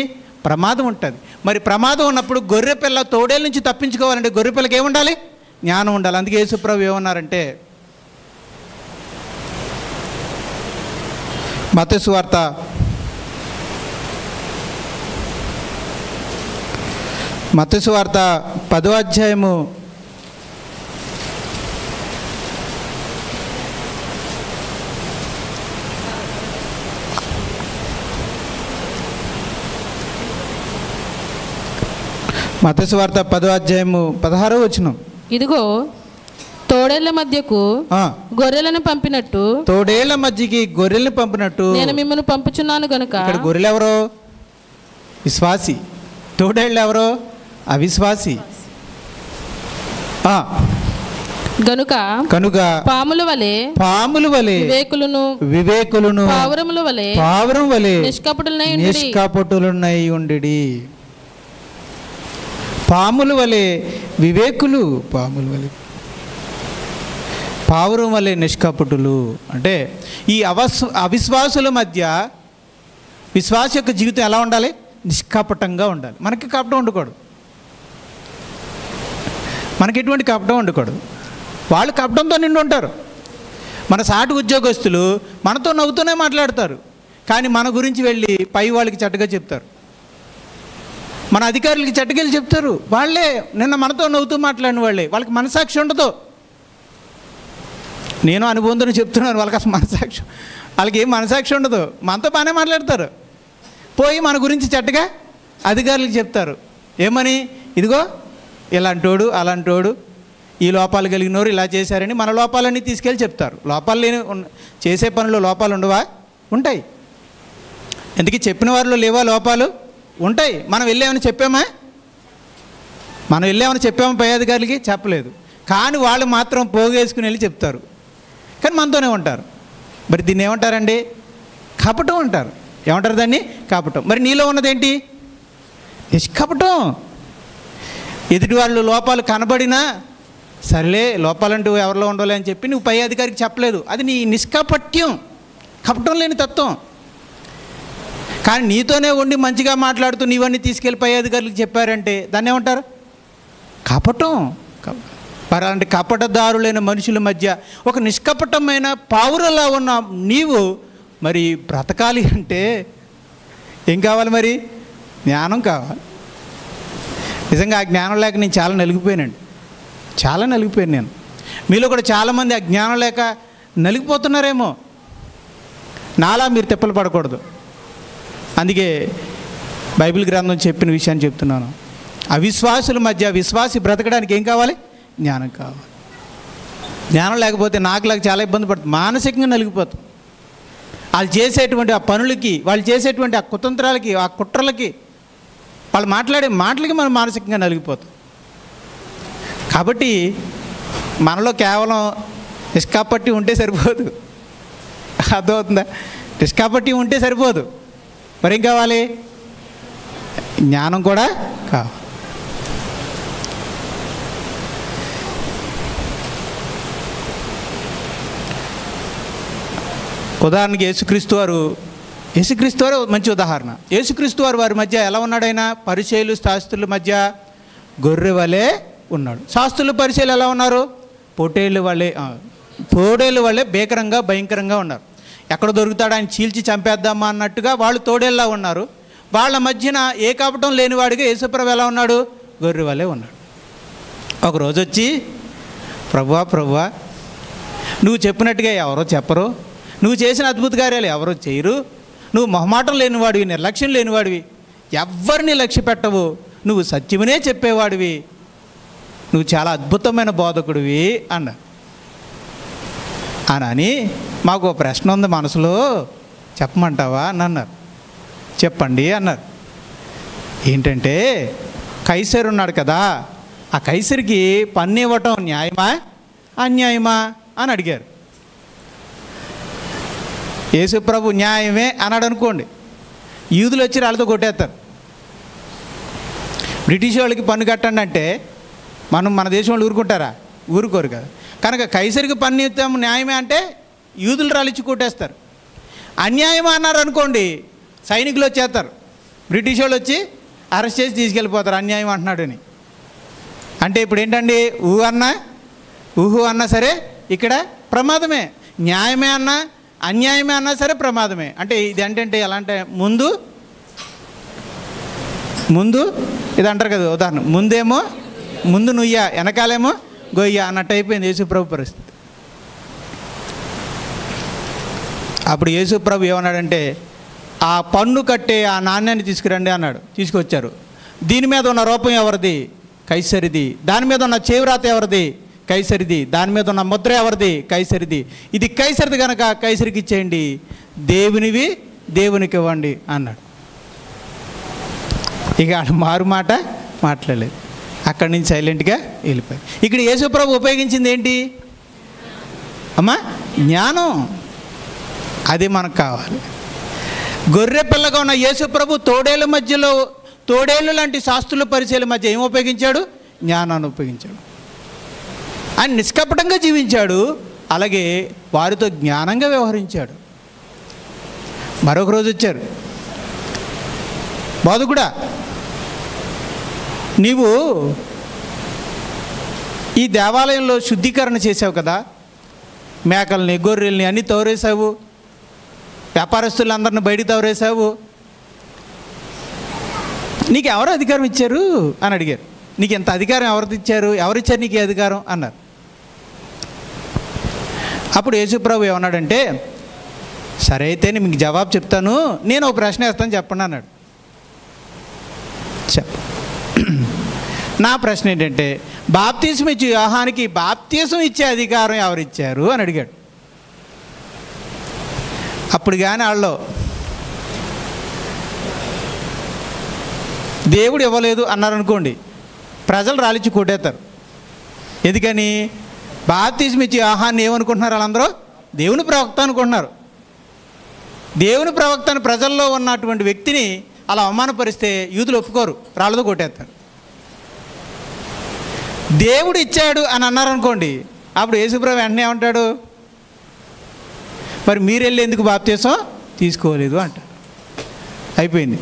ప్రమాదం ఉంటుంది. మరి ప్రమాదం ఉన్నప్పుడు గొర్రె పిల్ల తోడేళ్ళ నుంచి తప్పించుకోవాలంటే గొర్రె పిల్లకి ఏముండాలి? జ్ఞానం ఉండాలి. అందుకే యేసుప్రభు ఏమన్నారంటే, మత్తయి సువార్త 10వ అధ్యాయము 16వ వచనం. ఇదిగో తోడేళ్ల మధ్యకు గొర్రెలను పంపినట్టు, తోడేళ్ల మధ్యకి గొర్రెలను పంపినట్టు నేను మిమ్మల్ని పంపుచున్నాను గనుక. ఇక్కడ గొర్రెలు ఎవరో? విశ్వాసి. తోడేళ్ళు ఎవరో? అవిశ్వాసి. కనుక పాముల వలె వివేకులను పావురం వలె నిష్కపటులనై ఉండిడి. పాముల వలె వివేకులు, పావురం వలె నిష్కపటులు. అంటే ఈ అవిశ్వాసుల మధ్య విశ్వాస యొక్క జీవితం ఎలా ఉండాలి? నిష్కపటంగా ఉండాలి. మనకి కపటం ఉండకూడదు. మనకి ఎటువంటి కపటం ఉండకూడదు. వాళ్ళు కపటంతో నిండి ఉంటారు. మన సాటి ఉద్యోగస్తులు మనతో నవ్వుతూనే మాట్లాడతారు, కానీ మన గురించి వెళ్ళి పై వాళ్ళకి చెడ్డగా చెప్తారు. మన అధికారులకి చెడ్డగా చెప్తారు. వాళ్ళే నిన్న మనతో నవ్వుతూ మాట్లాడిన వాళ్ళే. వాళ్ళకి మనసాక్షి ఉండదు. నేను అనుభవంతో చెప్తున్నాను, వాళ్ళకి అసలు వాళ్ళకి ఏం మనసాక్షి ఉండదు. మనతో బాగానే మాట్లాడతారు, పోయి మన గురించి చెడ్డగా అధికారులకు చెప్తారు. ఏమని? ఇదిగో ఇలాంటోడు, అలాంటోడు, ఈ లోపాలు కలిగినవారు ఇలా చేశారని మన లోపాలన్నీ తీసుకెళ్ళి చెప్తారు. లోపాలు లేని చేసే పనుల్లో లోపాలు ఉండవా? ఉంటాయి. ఎందుకు చెప్పిన వారిలో లేవా లోపాలు? ఉంటాయి. మనం వెళ్ళామని చెప్పామా? పై అధికారులకి చెప్పలేదు. కానీ వాళ్ళు మాత్రం పోగేసుకుని వెళ్ళి చెప్తారు. కానీ మనతోనే ఉంటారు. మరి దీన్ని ఏమంటారండి? కపటం అంటారు. ఏమంటారు దాన్ని? కపటం. మరి నీలో ఉన్నదేంటి? నిష్కపటం. ఎదుటి వాళ్ళు లోపాలు కనబడినా సరేలే, లోపాలంటూ ఎవరిలో ఉండాలి అని చెప్పి నువ్వు పై అధికారికి చెప్పలేదు. అది నీ నిష్కపట్యం, కపటం లేని తత్వం. కానీ నీతోనే ఉండి మంచిగా మాట్లాడుతూ నీవన్నీ తీసుకెళ్ళి పై అధికారులకు చెప్పారంటే దాన్ని ఏమంటారు? కపటం. మరి అలాంటి కపటదారులైన మనుషుల మధ్య ఒక నిష్కపటమైన పావురలా ఉన్న నీవు మరి బ్రతకాలి అంటే ఏం కావాలి? మరి జ్ఞానం కావాలి. నిజంగా ఆ జ్ఞానం లేక నేను చాలా నలిగిపోయాను నేను. మీలో కూడా చాలామంది ఆ జ్ఞానం లేక నలిగిపోతున్నారేమో. నాలా మీరు తిప్పలు పడకూడదు. అందుకే బైబిల్ గ్రంథం చెప్పిన విషయాన్ని చెప్తున్నాను. అవిశ్వాసుల మధ్య విశ్వాసి బ్రతకడానికి ఏం కావాలి? జ్ఞానం కావాలి. జ్ఞానం లేకపోతే నాకు చాలా ఇబ్బంది పడుతుంది, మానసికంగా నలిగిపోతాం. వాళ్ళు చేసేటువంటి ఆ పనులకి, వాళ్ళు చేసేటువంటి ఆ కుతంత్రాలకి, ఆ కుట్రలకి, వాళ్ళు మాట్లాడే మాటలకి మనం మానసికంగా నలిగిపోతాం. కాబట్టి మనలో కేవలం నిష్కాపట్టి ఉంటే సరిపోదు. అర్థమవుతుందా? నిష్కాపట్టి ఉంటే సరిపోదు. మరేం కావాలి? జ్ఞానం కూడా కావాలి. ఉదాహరణకి యేసుక్రీస్తు వారు మంచి ఉదాహరణ. యేసుక్రీస్తు వారి మధ్య ఎలా ఉన్నాడైనా? పరిచయులు శాస్త్రుల మధ్య గొర్రె వలె ఉన్నాడు. శాస్త్రులు పరిచయులు ఎలా ఉన్నారు? పోటేళ్ళు వల్లే భయంకరంగా ఉన్నారు. ఎక్కడ దొరుకుతాడు ఆయన చీల్చి చంపేద్దామా అన్నట్టుగా వాళ్ళు తోడేళ్ళలా ఉన్నారు. వాళ్ళ మధ్యన ఏ కపటం లేనివాడిగా యేసుప్రభు ఎలా ఉన్నాడు? గొర్రె వలె ఉన్నాడు. ఒకరోజు వచ్చి, ప్రభువా నువ్వు చెప్పినట్టుగా ఎవరో చెప్పరు, నువ్వు చేసిన అద్భుత కార్యాలు ఎవరో చేయరు, నువ్వు మొహమాటం లేనివాడివి, నిర్లక్ష్యం లేనివాడివి, ఎవరిని లక్ష్య పెట్టవు, నువ్వు సత్యమనే చెప్పేవాడివి, నువ్వు చాలా అద్భుతమైన బోధకుడివి అని మాకు ఒక ప్రశ్న ఉంది మనసులో, చెప్పమంటావా అని అన్నారు. చెప్పండి అన్నారు. ఏంటంటే కైసరు ఉన్నాడు కదా, ఆ కైసరికి పన్ను ఇవ్వటం న్యాయమా అన్యాయమా అని అడిగారు. యేసుప్రభు న్యాయమే అన్నాడు అనుకోండి, యూదులు వచ్చి వాళ్ళతో కొట్టేస్తారు. బ్రిటిష్ వాళ్ళకి పన్ను కట్టండి అంటే మన దేశం వాళ్ళు ఊరుకుంటారా? ఊరుకోరు కదా. కనుక కైసరికి పన్ను ఇస్తాము న్యాయమే అంటే యూదులు రాలిచ్చి కొట్టేస్తారు. అన్యాయం అన్నారు అనుకోండి, సైనికులు వచ్చేస్తారు, బ్రిటిష్ వాళ్ళు వచ్చి అరెస్ట్ చేసి తీసుకెళ్ళిపోతారు అన్యాయం అంటున్నాడని. అంటే ఇప్పుడు ఏంటండి, ఊహు అన్నా సరే ఇక్కడ ప్రమాదమే, న్యాయమే అన్నా అన్యాయమే అన్నా సరే ప్రమాదమే. అంటే ఇది అంటే ఎలా అంటే ముందు ఇది అంటారు కదా ఉదాహరణ, ముందు నుయ్య వెనకాలేమో గొయ్య అన్నట్టు అయిపోయింది యేసుప్రభు పరిస్థితి. అప్పుడు యేసుప్రభు ఏమన్నాడంటే, ఆ పన్ను కట్టే ఆ నాణ్యాన్ని తీసుకురండి అన్నాడు. తీసుకొచ్చారు. దీని మీద ఉన్న రూపం ఎవరిది? కైసరిది. దాని మీద ఉన్న చేవ్రాత ఎవరిది? కైసరిది. దాని మీద ఉన్న ముద్ర ఎవరిది? కైసరిది. ఇది కైసరిది కనుక కైసరికి ఇచ్చేయండి, దేవునివి దేవునికి ఇవ్వండి అన్నాడు. ఇక వాళ్ళు మారు మాట మాట్లాడలేదు, అక్కడి నుంచి సైలెంట్గా వెళ్ళిపోయి. ఇక్కడ యేసుప్రభు ఉపయోగించింది ఏంటి అమ్మా? జ్ఞానం. అది మనకు కావాలి. గొర్రె పిల్లగా ఉన్న యేసుప్రభు తోడేళ్ళు లాంటి శాస్త్రుల పరిచయాల మధ్య ఏం ఉపయోగించాడు? జ్ఞానాన్ని ఉపయోగించాడు. ఆయన నిష్కపటంగా జీవించాడు, అలాగే వారితో జ్ఞానంగా వ్యవహరించాడు. మరొక రోజు వచ్చారు, బోధకుడా నీవు ఈ దేవాలయంలో శుద్ధీకరణ చేసావు కదా, మేకల్ని గొర్రెల్ని అన్నీ తోరేసావు, వ్యాపారస్తులందరిని బయటికి తోరేసావు, నీకు ఎవరు అధికారం ఇచ్చారు అని అడిగారు. నీకు ఎంత అధికారం ఎవరిచ్చారు నీకు ఈ అధికారం అన్నారు. అప్పుడు యేసుప్రభు ఏమన్నాడంటే, సరే అయితే నేను మీకు జవాబు చెప్తాను, నేను ఒక ప్రశ్న వేస్తాను చెప్పండి అన్నాడు. నా ప్రశ్న ఏంటంటే, బాప్తీసం ఇచ్చే యోహానికి బాప్తీసం ఇచ్చే అధికారం ఎవరిచ్చారు అని అడిగాడు. అప్పుడు కానీ వాళ్ళు దేవుడు ఇవ్వలేదు అన్నారనుకోండి, ప్రజలు రాలిచ్చి కొట్టేస్తారు. ఎందుకని? బాప్తీసం ఇచ్చే యోహాన్ని ఏమనుకుంటున్నారు? వాళ్ళందరూ దేవుని ప్రవక్త అనుకుంటున్నారు. దేవుని ప్రవక్తను ప్రజల్లో ఉన్నటువంటి వ్యక్తిని అలా అవమానపరిస్తే యూదులు ఒప్పుకోరు, రాళ్ళతో కొట్టేస్తారు. దేవుడు ఇచ్చాడు అని అన్నారనుకోండి, అప్పుడు యేసుప్రభు వెంటనే ఏమంటాడు? మరి మీరు వెళ్ళి ఎందుకు బాప్తీసం తీసుకోలేదు అంటాడు. అయిపోయింది.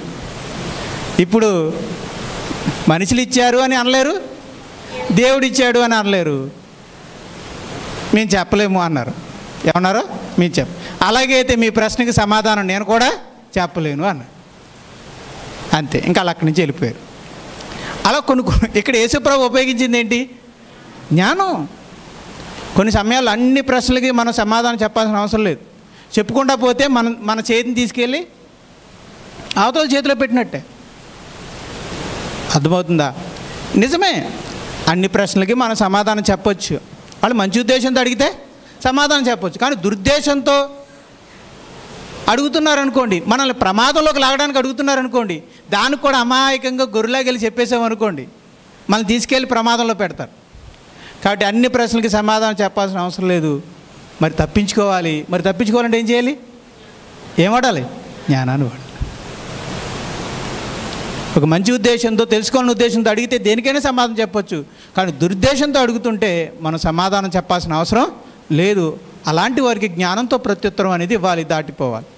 ఇప్పుడు మనుషులు ఇచ్చారు అని అనలేరు, దేవుడు ఇచ్చాడు అని అనలేరు. మేము చెప్పలేము అన్నారు. ఏమన్నారు? మేము అలాగే అయితే మీ ప్రశ్నకి సమాధానం నేను కూడా చెప్పలేను అన్నాడు. అంతే, ఇంకా అలా అక్కడి నుంచి వెళ్ళిపోయారు. అలా కొన్ని ఇక్కడ యేసుప్రభు ఉపయోగించింది ఏంటి? జ్ఞానం. కొన్ని సమయాల్లో అన్ని ప్రశ్నలకి మనం సమాధానం చెప్పాల్సిన అవసరం లేదు. చెప్పుకుంటా పోతే మన చేతిని తీసుకెళ్ళి అవతల చేతిలో పెట్టినట్టే. అర్థమవుతుందా? నిజమే, అన్ని ప్రశ్నలకి మనం సమాధానం చెప్పొచ్చు. వాళ్ళు మంచి ఉద్దేశంతో అడిగితే సమాధానం చెప్పొచ్చు. కానీ దురుద్దేశంతో అడుగుతున్నారనుకోండి, మనల్ని ప్రమాదంలోకి లాగడానికి అడుగుతున్నారనుకోండి, దానికి కూడా అమాయకంగా గొర్రెలాగా వెళ్ళి చెప్పేసామనుకోండి, మనల్ని తీసుకెళ్ళి ప్రమాదంలో పెడతారు. కాబట్టి అన్ని ప్రశ్నలకి సమాధానం చెప్పాల్సిన అవసరం లేదు. మరి తప్పించుకోవాలంటే ఏం చేయాలి? ఏం వాడాలి? జ్ఞానాన్ని వాడాలి. ఒక మంచి ఉద్దేశంతో, తెలుసుకోవాలని ఉద్దేశంతో అడిగితే దేనికైనా సమాధానం చెప్పొచ్చు. కానీ దురుద్దేశంతో అడుగుతుంటే మనం సమాధానం చెప్పాల్సిన అవసరం లేదు. అలాంటి వారికి జ్ఞానంతో ప్రత్యుత్తరం అనేది ఇవ్వాలి, దాటిపోవాలి.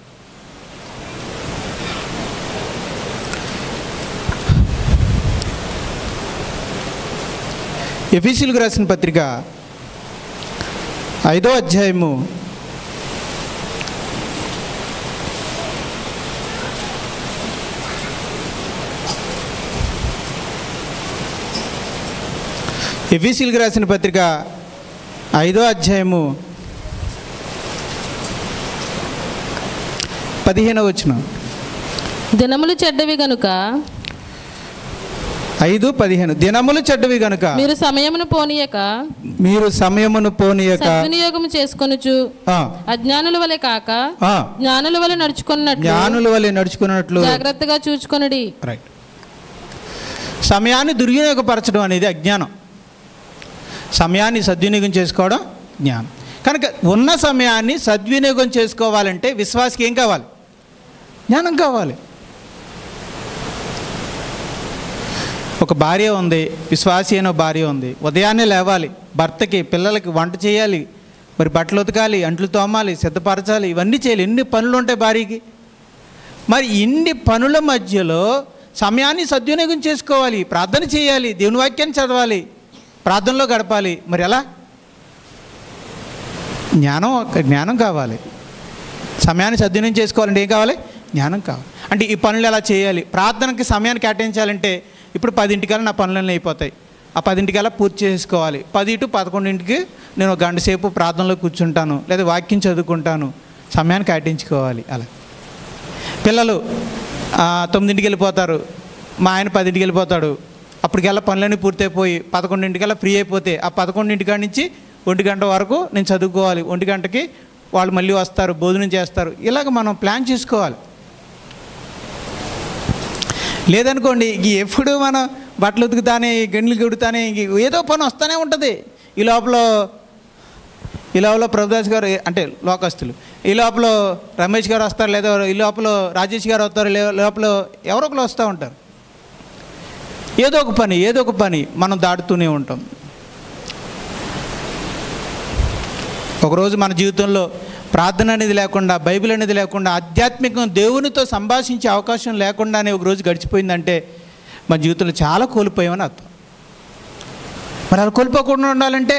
ఎఫెసీయులకు రాసిన పత్రిక 5వ అధ్యాయము 5వ అధ్యాయము 15వ వచనం. దినములు చెడ్డవి గనుక 5:15 దినములు చెడ్డవి గనుక మీరు సమయమును పోనీయక సద్వినియోగము చేసుకొనుచు అజ్ఞానుల వలె కాక జ్ఞానుల వలె నడుచుకున్నట్లు జాగ్రత్తగా చూచుకొనుడి. రైట్. సమయాన్ని దుర్వినియోగపరచడం అనేది అజ్ఞానం. సమయాన్ని సద్వినియోగం చేసుకోవడం జ్ఞానం. కనుక ఉన్న సమయాన్ని సద్వినియోగం చేసుకోవాలంటే విశ్వాసికి ఏం కావాలి? జ్ఞానం కావాలి. ఒక భార్య ఉంది, విశ్వాసి అయిన భార్య ఉంది. ఉదయాన్నే లేవాలి, భర్తకి పిల్లలకి వంట చేయాలి, మరి బట్టలు ఉతకాలి, అంట్లు తోమాలి, సిద్ధపరచాలి, ఇవన్నీ చేయాలి. ఎన్ని పనులు ఉంటాయి భార్యకి. మరి ఇన్ని పనుల మధ్యలో సమయాన్ని సద్వినియోగం చేసుకోవాలి, ప్రార్థన చేయాలి, దేవుని వాక్యాన్ని చదవాలి, ప్రార్థనలో గడపాలి. మరి ఎలా? జ్ఞానం కావాలి. సమయాన్ని సద్వినియోగం చేసుకోవాలంటే ఏం కావాలి? జ్ఞానం కావాలి. అంటే ఈ పనులు ఎలా చేయాలి? ప్రార్థనకి సమయాన్ని కేటాయించాలంటే ఇప్పుడు 10ంటికల్లా నా పనులన్నీ అయిపోతాయి, ఆ 10ంటికల్లా పూర్తి చేసుకోవాలి. 10 to 11 నేను ఒక గంట సేపు ప్రార్థనలో కూర్చుంటాను, లేదా వాక్యం చదువుకుంటాను. సమయాన్ని కేటాయించుకోవాలి. అలా పిల్లలు 9ంటికి వెళ్ళిపోతారు, మా ఆయన 10ంటికి వెళ్ళిపోతాడు. అప్పటికల్లా పనులన్నీ పూర్తయిపోయి 11ంటికల్లా ఫ్రీ అయిపోతే ఆ 11ంటి నుంచి 1 గంట వరకు నేను చదువుకోవాలి. 1 గంటకి వాళ్ళు మళ్ళీ వస్తారు, భోజనం చేస్తారు. ఇలాగ మనం ప్లాన్ చేసుకోవాలి. లేదనుకోండి, ఎప్పుడు మనం బట్టలు ఉతుకుతానే, గండ్లు కొడుతానే, ఏదో పని వస్తూనే ఉంటుంది. ఈ లోపల ప్రభుదాస్ గారు అంటే లోకస్తులు, ఈ లోపల రమేష్ గారు వస్తారు, లేదా ఈ లోపల రాజేష్ గారు వస్తారు, లోపల ఎవరో ఒకరు వస్తూ ఉంటారు. ఏదో ఒక పని మనం దాటుతూనే ఉంటాం. ఒకరోజు మన జీవితంలో ప్రార్థన అనేది లేకుండా, బైబిల్ అనేది లేకుండా, ఆధ్యాత్మికంగా దేవునితో సంభాషించే అవకాశం లేకుండానే ఒకరోజు గడిచిపోయిందంటే మన జీవితంలో చాలా కోల్పోయామని అర్థం. మరి అలా కోల్పోకుండా ఉండాలంటే,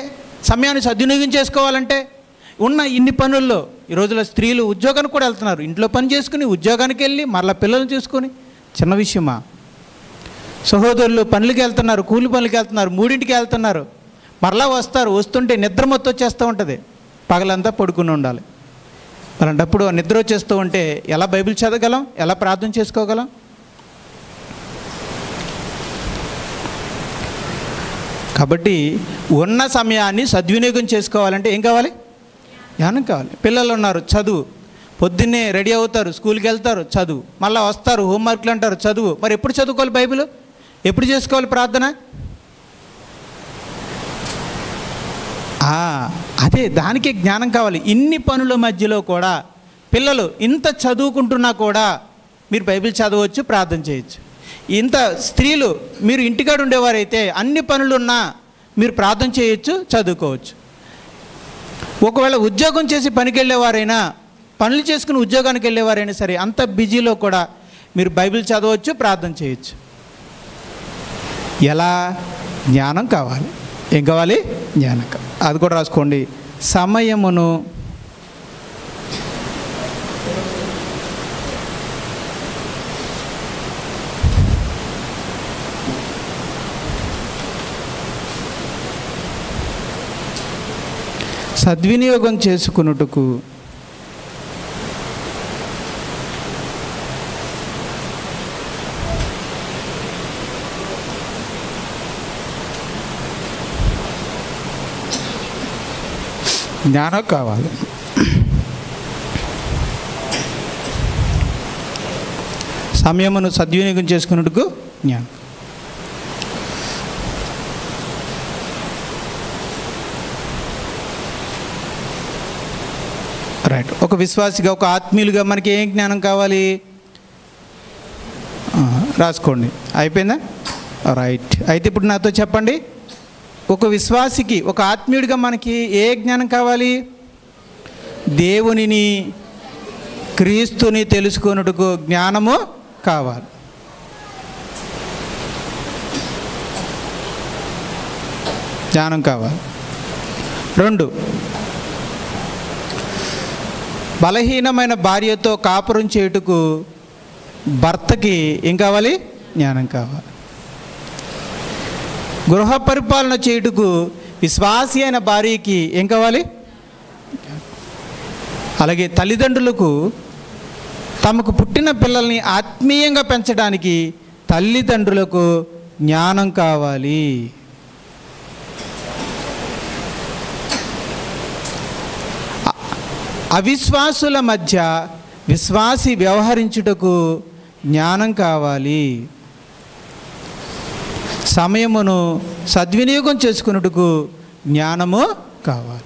సమయాన్ని సద్వినియోగం చేసుకోవాలంటే ఉన్న ఇన్ని పనుల్లో ఈ రోజుల్లో స్త్రీలు ఉద్యోగానికి కూడా వెళ్తున్నారు. ఇంట్లో పని చేసుకుని ఉద్యోగానికి వెళ్ళి మరలా పిల్లల్ని చూసుకొని, చిన్న విషయమా? సహోదరులు పనులకి వెళ్తున్నారు, కూలి పనులకి వెళ్తున్నారు, 3ంటికి వెళ్తున్నారు, మరలా వస్తుంటే నిద్ర మొత్తం వచ్చేస్తూ ఉంటుంది. పగలంతా పడుకుని ఉండాలి. అలాంటప్పుడు నిద్ర వచ్చేస్తూ ఉంటే ఎలా బైబిల్ చదవగలం? ఎలా ప్రార్థన చేసుకోగలం? కాబట్టి ఉన్న సమయాన్ని సద్వినియోగం చేసుకోవాలంటే ఏం కావాలి? జ్ఞానం కావాలి. పిల్లలు ఉన్నారు, చదువు. పొద్దున్నే రెడీ అవుతారు, స్కూల్కి వెళ్తారు, చదువు. మళ్ళీ వస్తారు, హోంవర్క్లు అంటారు, చదువు. మరి ఎప్పుడు చదువుకోవాలి బైబిల్? ఎప్పుడు చేసుకోవాలి ప్రార్థన? అదే, దానికే జ్ఞానం కావాలి. ఇన్ని పనుల మధ్యలో కూడా పిల్లలు ఇంత చదువుకుంటున్నా కూడా మీరు బైబిల్ చదవచ్చు, ప్రార్థన చేయొచ్చు. ఇంత స్త్రీలు మీరు ఇంటికాడ ఉండేవారైతే అన్ని పనులున్నా మీరు ప్రార్థన చేయొచ్చు, చదువుకోవచ్చు. ఒకవేళ ఉద్యోగం చేసి పనికి వెళ్ళేవారైనా, పనులు చేసుకుని ఉద్యోగానికి వెళ్ళేవారైనా సరే, అంత బిజీలో కూడా మీరు బైబిల్ చదవచ్చు, ప్రార్థన చేయొచ్చు. ఎలా? జ్ఞానం కావాలి. ఏం కావాలి? జ్ఞానం కావాలి. అది కూడా రాసుకోండి. సమయమును సద్వినియోగం చేసుకున్నట్టుకు జ్ఞానం కావాలి. సమయమును సద్వినియోగం చేసుకున్నట్టుకు జ్ఞానం. రైట్. ఒక విశ్వాసిగా, ఒక ఆత్మీయులుగా మనకి ఏం జ్ఞానం కావాలి? రాసుకోండి. అయిపోయిందా? రైట్. అయితే ఇప్పుడు నాతో చెప్పండి, ఒక విశ్వాసికి, ఒక ఆత్మీయుడిగా మనకి ఏ జ్ఞానం కావాలి? దేవునిని, క్రీస్తుని తెలుసుకొనుటకు జ్ఞానము కావాలి. జ్ఞానం కావాలి. 2, బలహీనమైన భార్యతో కాపురం చేయుటకు భర్తకి ఏం కావాలి? జ్ఞానం కావాలి. గృహ పరిపాలన చేయుటకు విశ్వాసి అయిన భార్యకి ఏం కావాలి? అలాగే తల్లిదండ్రులకు తమకు పుట్టిన పిల్లల్ని ఆత్మీయంగా పెంచడానికి తల్లిదండ్రులకు జ్ఞానం కావాలి. అవిశ్వాసుల మధ్య విశ్వాసి వ్యవహరించుటకు జ్ఞానం కావాలి. సమయమును సద్వినియోగం చేసుకున్నట్టుకు జ్ఞానము కావాలి.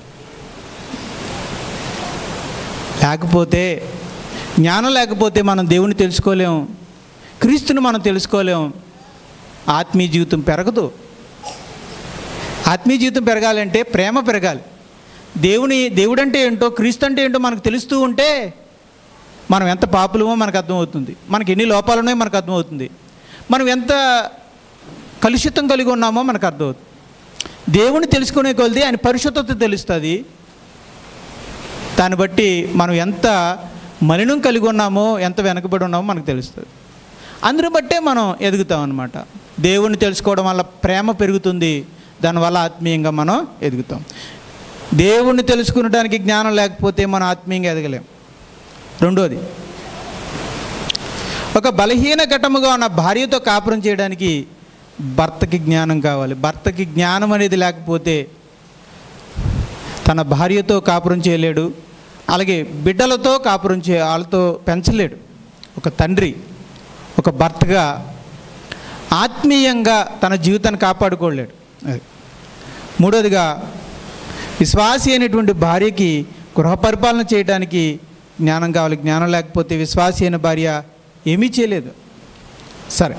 లేకపోతే, జ్ఞానం లేకపోతే మనం దేవుని తెలుసుకోలేము, క్రీస్తుని మనం తెలుసుకోలేము, ఆత్మీయ జీవితం పెరగదు. ఆత్మీయ జీవితం పెరగాలంటే ప్రేమ పెరగాలి. దేవుడంటే ఏంటో, క్రీస్తు అంటే ఏంటో మనకు తెలుస్తూ ఉంటే మనం ఎంత పాపులమో మనకు అర్థమవుతుంది, మనకి ఎన్ని లోపాలు ఉన్నాయో మనకు అర్థమవుతుంది, మనం ఎంత కలుషితం కలిగి ఉన్నామో మనకు అర్థమవుతుంది. దేవుని తెలుసుకునే కొలది ఆయన పరిశుద్ధత తెలుస్తుంది. దాన్ని బట్టి మనం ఎంత మలినం కలిగి ఉన్నామో, ఎంత వెనకబడి ఉన్నామో మనకు తెలుస్తుంది. అందుని బట్టే మనం ఎదుగుతాం అన్నమాట. దేవుణ్ణి తెలుసుకోవడం వల్ల ప్రేమ పెరుగుతుంది, దానివల్ల ఆత్మీయంగా మనం ఎదుగుతాం. దేవుణ్ణి తెలుసుకునడానికి జ్ఞానం లేకపోతే మనం ఆత్మీయంగా ఎదగలేం. 2, ఒక బలహీన ఘటముగా ఉన్న భార్యతో కాపురం చేయడానికి భర్తకి జ్ఞానం కావాలి. భర్తకి జ్ఞానం అనేది లేకపోతే తన భార్యతో కాపురం చేయలేడు, అలాగే బిడ్డలతో కాపురం వాళ్ళతో పెంచలేడు. ఒక తండ్రి, ఒక భర్తగా ఆత్మీయంగా తన జీవితాన్ని కాపాడుకోలేడు. 3, విశ్వాసి అయినటువంటి భార్యకి గృహ పరిపాలన చేయడానికి జ్ఞానం కావాలి. జ్ఞానం లేకపోతే విశ్వాసి అయిన భార్య ఏమీ చేయలేదు. సరే,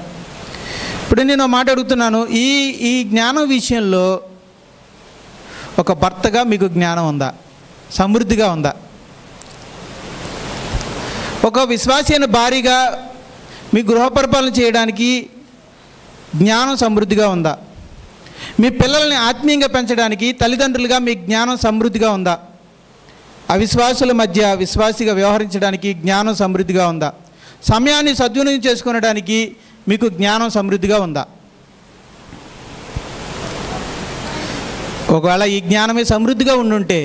ఇప్పుడు నేను మాట అడుగుతున్నాను, ఈ జ్ఞానం విషయంలో ఒక భర్తగా మీకు జ్ఞానం ఉందా? సమృద్ధిగా ఉందా? ఒక విశ్వాసి అయిన భార్యగా మీ గృహ పరిపాలన చేయడానికి జ్ఞానం సమృద్ధిగా ఉందా? మీ పిల్లల్ని ఆత్మీయంగా పెంచడానికి తల్లిదండ్రులుగా మీ జ్ఞానం సమృద్ధిగా ఉందా? అవిశ్వాసుల మధ్య విశ్వాసిగా వ్యవహరించడానికి జ్ఞానం సమృద్ధిగా ఉందా? సమయాన్ని సద్వినియోగం చేసుకునడానికి మీకు జ్ఞానం సమృద్ధిగా ఉందా? ఒకవేళ ఈ జ్ఞానమే సమృద్ధిగా ఉండుంటే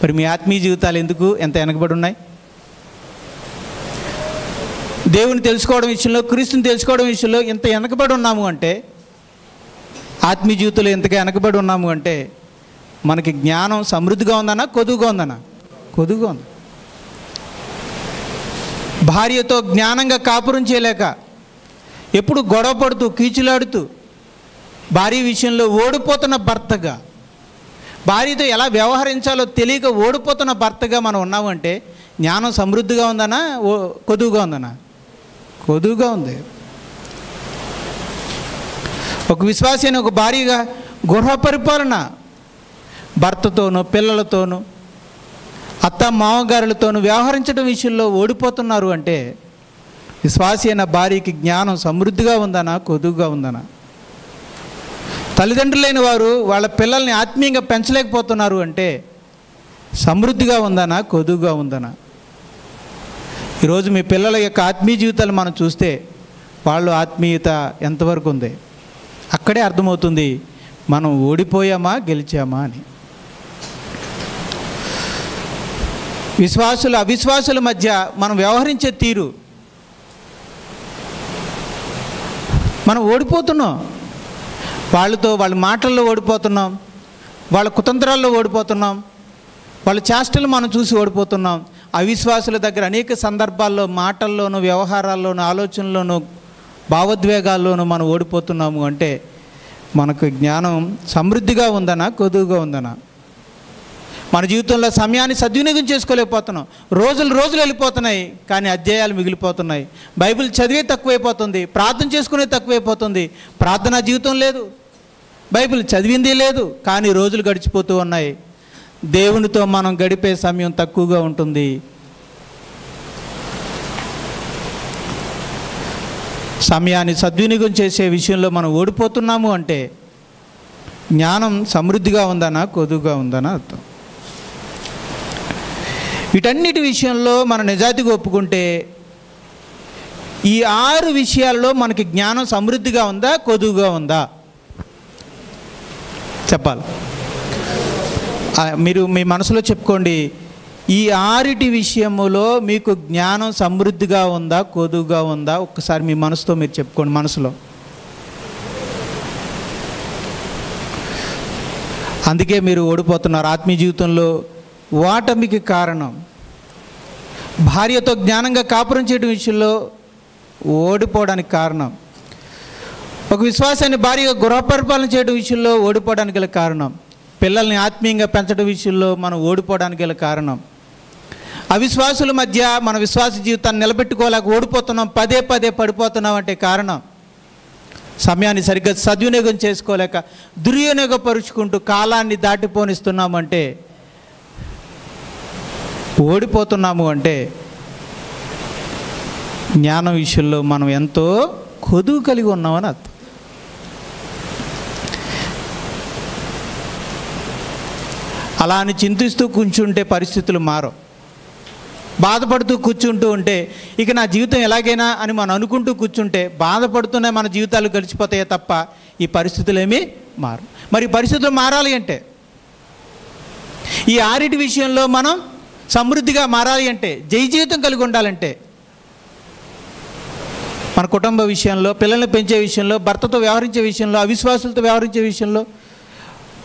మరి మీ ఆత్మీయ జీవితాలు ఎందుకు ఎంత వెనకబడి ఉన్నాయి? దేవుని తెలుసుకోవడం విషయంలో, క్రీస్తుని తెలుసుకోవడం విషయంలో ఎంత వెనకబడి ఉన్నాము అంటే ఆత్మీయ జీవితంలో ఎంతగా వెనకబడి ఉన్నాము అంటే మనకి జ్ఞానం సమృద్ధిగా ఉందన్నా కొదువుగా ఉందన్నా? కొదువుగా ఉంది. భార్యతో జ్ఞానంగా కాపురం చేయలేక ఎప్పుడు గొడవ పడుతూ కీచులాడుతూ భార్య విషయంలో ఓడిపోతున్న భర్తగా, భార్యతో ఎలా వ్యవహరించాలో తెలియక ఓడిపోతున్న భర్తగా మనం ఉన్నామంటే జ్ఞానం సమృద్ధిగా ఉందనా కొదువుగా ఉందనా? కొదువుగా ఉంది. ఒక విశ్వాసి అయిన ఒక భార్యగా గృహ పరిపాలన భర్తతోనూ పిల్లలతోనూ అత్త మామగారులతోనూ వ్యవహరించడం విషయంలో ఓడిపోతున్నారు అంటే విశ్వాసి అయిన భార్యకి జ్ఞానం సమృద్ధిగా ఉందనా కొదువుగా ఉందనా? తల్లిదండ్రులైన వారు వాళ్ళ పిల్లల్ని ఆత్మీయంగా పెంచలేకపోతున్నారు అంటే సమృద్ధిగా ఉందనా కొదువుగా ఉందనా? ఈరోజు మీ పిల్లల యొక్క ఆత్మీయ జీవితాలు మనం చూస్తే వాళ్ళు ఆత్మీయత ఎంతవరకు ఉంది అక్కడే అర్థమవుతుంది మనం ఓడిపోయామా గెలిచామా అని. విశ్వాసులు అవిశ్వాసుల మధ్య మనం వ్యవహరించే తీరు, మనం ఓడిపోతున్నాం. వాళ్ళ మాటల్లో ఓడిపోతున్నాం, వాళ్ళ కుతంత్రాల్లో ఓడిపోతున్నాం, వాళ్ళ చేష్టలు మనం చూసి ఓడిపోతున్నాం. అవిశ్వాసుల దగ్గర అనేక సందర్భాల్లో మాటల్లోనూ వ్యవహారాల్లోనూ ఆలోచనల్లోనూ భావోద్వేగాల్లోనూ మనం ఓడిపోతున్నాము అంటే మనకు జ్ఞానం సమృద్ధిగా ఉందనా కొదువుగా ఉందనా? మన జీవితంలో సమయాన్ని సద్వినియోగం చేసుకోలేకపోతున్నాం. రోజులు వెళ్ళిపోతున్నాయి కానీ అధ్యాయాలు మిగిలిపోతున్నాయి. బైబిల్ చదివే తక్కువైపోతుంది, ప్రార్థన చేసుకునే తక్కువైపోతుంది. ప్రార్థనా జీవితం లేదు, బైబిల్ చదివింది లేదు, కానీ రోజులు గడిచిపోతూ ఉన్నాయి. దేవునితో మనం గడిపే సమయం తక్కువగా ఉంటుంది. సమయాన్ని సద్వినియోగం చేసే విషయంలో మనం ఓడిపోతున్నాము అంటే జ్ఞానం సమృద్ధిగా ఉందనా కొదువుగా ఉందనా అర్థం. వీటన్నిటి విషయంలో మనం నిజాయితీగా ఒప్పుకుంటే ఈ 6 విషయాల్లో మనకి జ్ఞానం సమృద్ధిగా ఉందా కొదువుగా ఉందా చెప్పాలి. మీరు మీ మనసులో చెప్పుకోండి, ఈ 6 విషయములో మీకు జ్ఞానం సమృద్ధిగా ఉందా కొదువుగా ఉందా? ఒక్కసారి మీ మనసుతో మీరు చెప్పుకోండి. మనసులో అందుకే మీరు ఓడిపోతున్నారు. ఆత్మీయ జీవితంలో ఓటమికి కారణం భార్యతో జ్ఞానంగా కాపురం చేయడం విషయంలో ఓడిపోవడానికి కారణం, ఒక విశ్వాసాన్ని భార్యగా గృహ పరిపాలన చేయడం విషయంలో ఓడిపోవడానికి గల కారణం, పిల్లల్ని ఆత్మీయంగా పెంచడం విషయంలో మనం ఓడిపోవడానికి గల కారణం, అవిశ్వాసుల మధ్య మన విశ్వాస జీవితాన్ని నిలబెట్టుకోలేక ఓడిపోతున్నాం, పదే పడిపోతున్నాం అంటే కారణం సమయాన్ని సరిగ్గా సద్వినియోగం చేసుకోలేక దుర్వినియోగపరుచుకుంటూ కాలాన్ని దాటిపోనిస్తున్నామంటే ఓడిపోతున్నాము అంటే జ్ఞానం విషయంలో మనం ఎంతో కొదువు కలిగి ఉన్నామని అర్థం. అలా అని చింతిస్తూ కూర్చుంటే పరిస్థితులు మారవు. బాధపడుతూ కూర్చుంటూ ఉంటే ఇక నా జీవితం ఎలాగైనా అని మనం అనుకుంటూ కూర్చుంటే బాధపడుతూనే మన జీవితాలు గడిచిపోతాయే తప్ప ఈ పరిస్థితులు ఏమీ మారు. మరి పరిస్థితులు మారాలి అంటే ఈ 6 విషయంలో మనం సమృద్ధిగా మారాలి అంటే జయ జీవితం కలిగి ఉండాలంటే మన కుటుంబ విషయంలో, పిల్లల్ని పెంచే విషయంలో, భర్తతో వ్యవహరించే విషయంలో, అవిశ్వాసులతో వ్యవహరించే విషయంలో,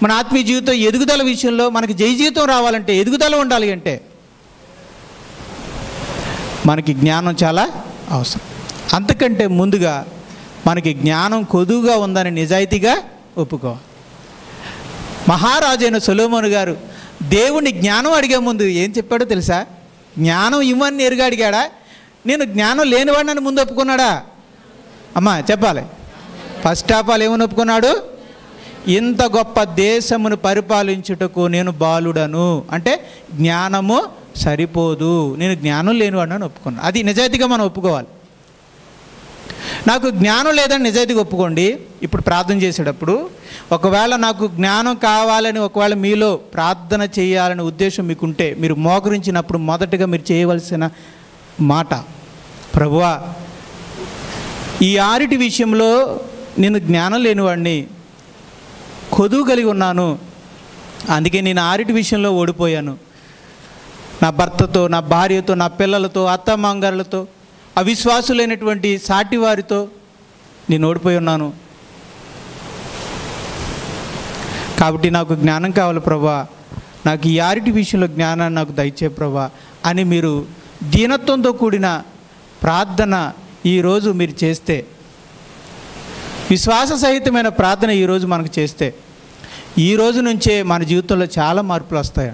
మన ఆత్మీయ జీవితం ఎదుగుదల విషయంలో మనకి జయ జీవితం రావాలంటే, ఎదుగుదల ఉండాలి అంటే మనకి జ్ఞానం చాలా అవసరం. అంతకంటే ముందుగా మనకి జ్ఞానం కొదువుగా ఉందని నిజాయితీగా ఒప్పుకోవాలి. మహారాజైన సొలొమోను గారు దేవుని జ్ఞానం అడిగే ముందు ఏం చెప్పాడో తెలుసా? జ్ఞానం ఇవ్వని ఎరుగా అడిగాడా? నేను జ్ఞానం లేనివాడిని ముందు ఒప్పుకున్నాడా? అమ్మా చెప్పాలి. ఫస్ట్ ఆఫ్ ఆల్ ఏమని ఒప్పుకున్నాడు? ఇంత గొప్ప దేశమును పరిపాలించుటకు నేను బాలుడను అంటే జ్ఞానము సరిపోదు, నేను జ్ఞానం లేనివాడిని అని ఒప్పుకున్నాను. అది నిజాయితీగా మనం ఒప్పుకోవాలి. నాకు జ్ఞానం లేదని నిజాయితీగా ఒప్పుకోండి. ఇప్పుడు ప్రార్థన చేసేటప్పుడు ఒకవేళ నాకు జ్ఞానం కావాలని ఒకవేళ మీలో ప్రార్థన చేయాలనే ఉద్దేశం మీకుంటే మీరు మోకరించినప్పుడు మొదటగా మీరు చేయవలసిన మాట, ప్రభువా ఈ 6 విషయంలో నేను జ్ఞానం లేనివాడిని, కొదువు కలిగి ఉన్నాను, అందుకే నేను 6 విషయంలో ఓడిపోయాను. నా భర్తతో, నా భార్యతో, నా పిల్లలతో, అత్తమాంగారులతో, అవిశ్వాసులైనటువంటి సాటి వారితో నేను ఓడిపోయి ఉన్నాను. కాబట్టి నాకు జ్ఞానం కావాలి ప్రభా, నాకు ఈ 6 విషయంలో జ్ఞానాన్ని నాకు దయచే ప్రభా అని మీరు దీనత్వంతో కూడిన ప్రార్థన ఈరోజు మీరు చేస్తే, విశ్వాస సహితమైన ప్రార్థన ఈరోజు మనకు చేస్తే, ఈ రోజు నుంచే మన జీవితంలో చాలా మార్పులు వస్తాయి.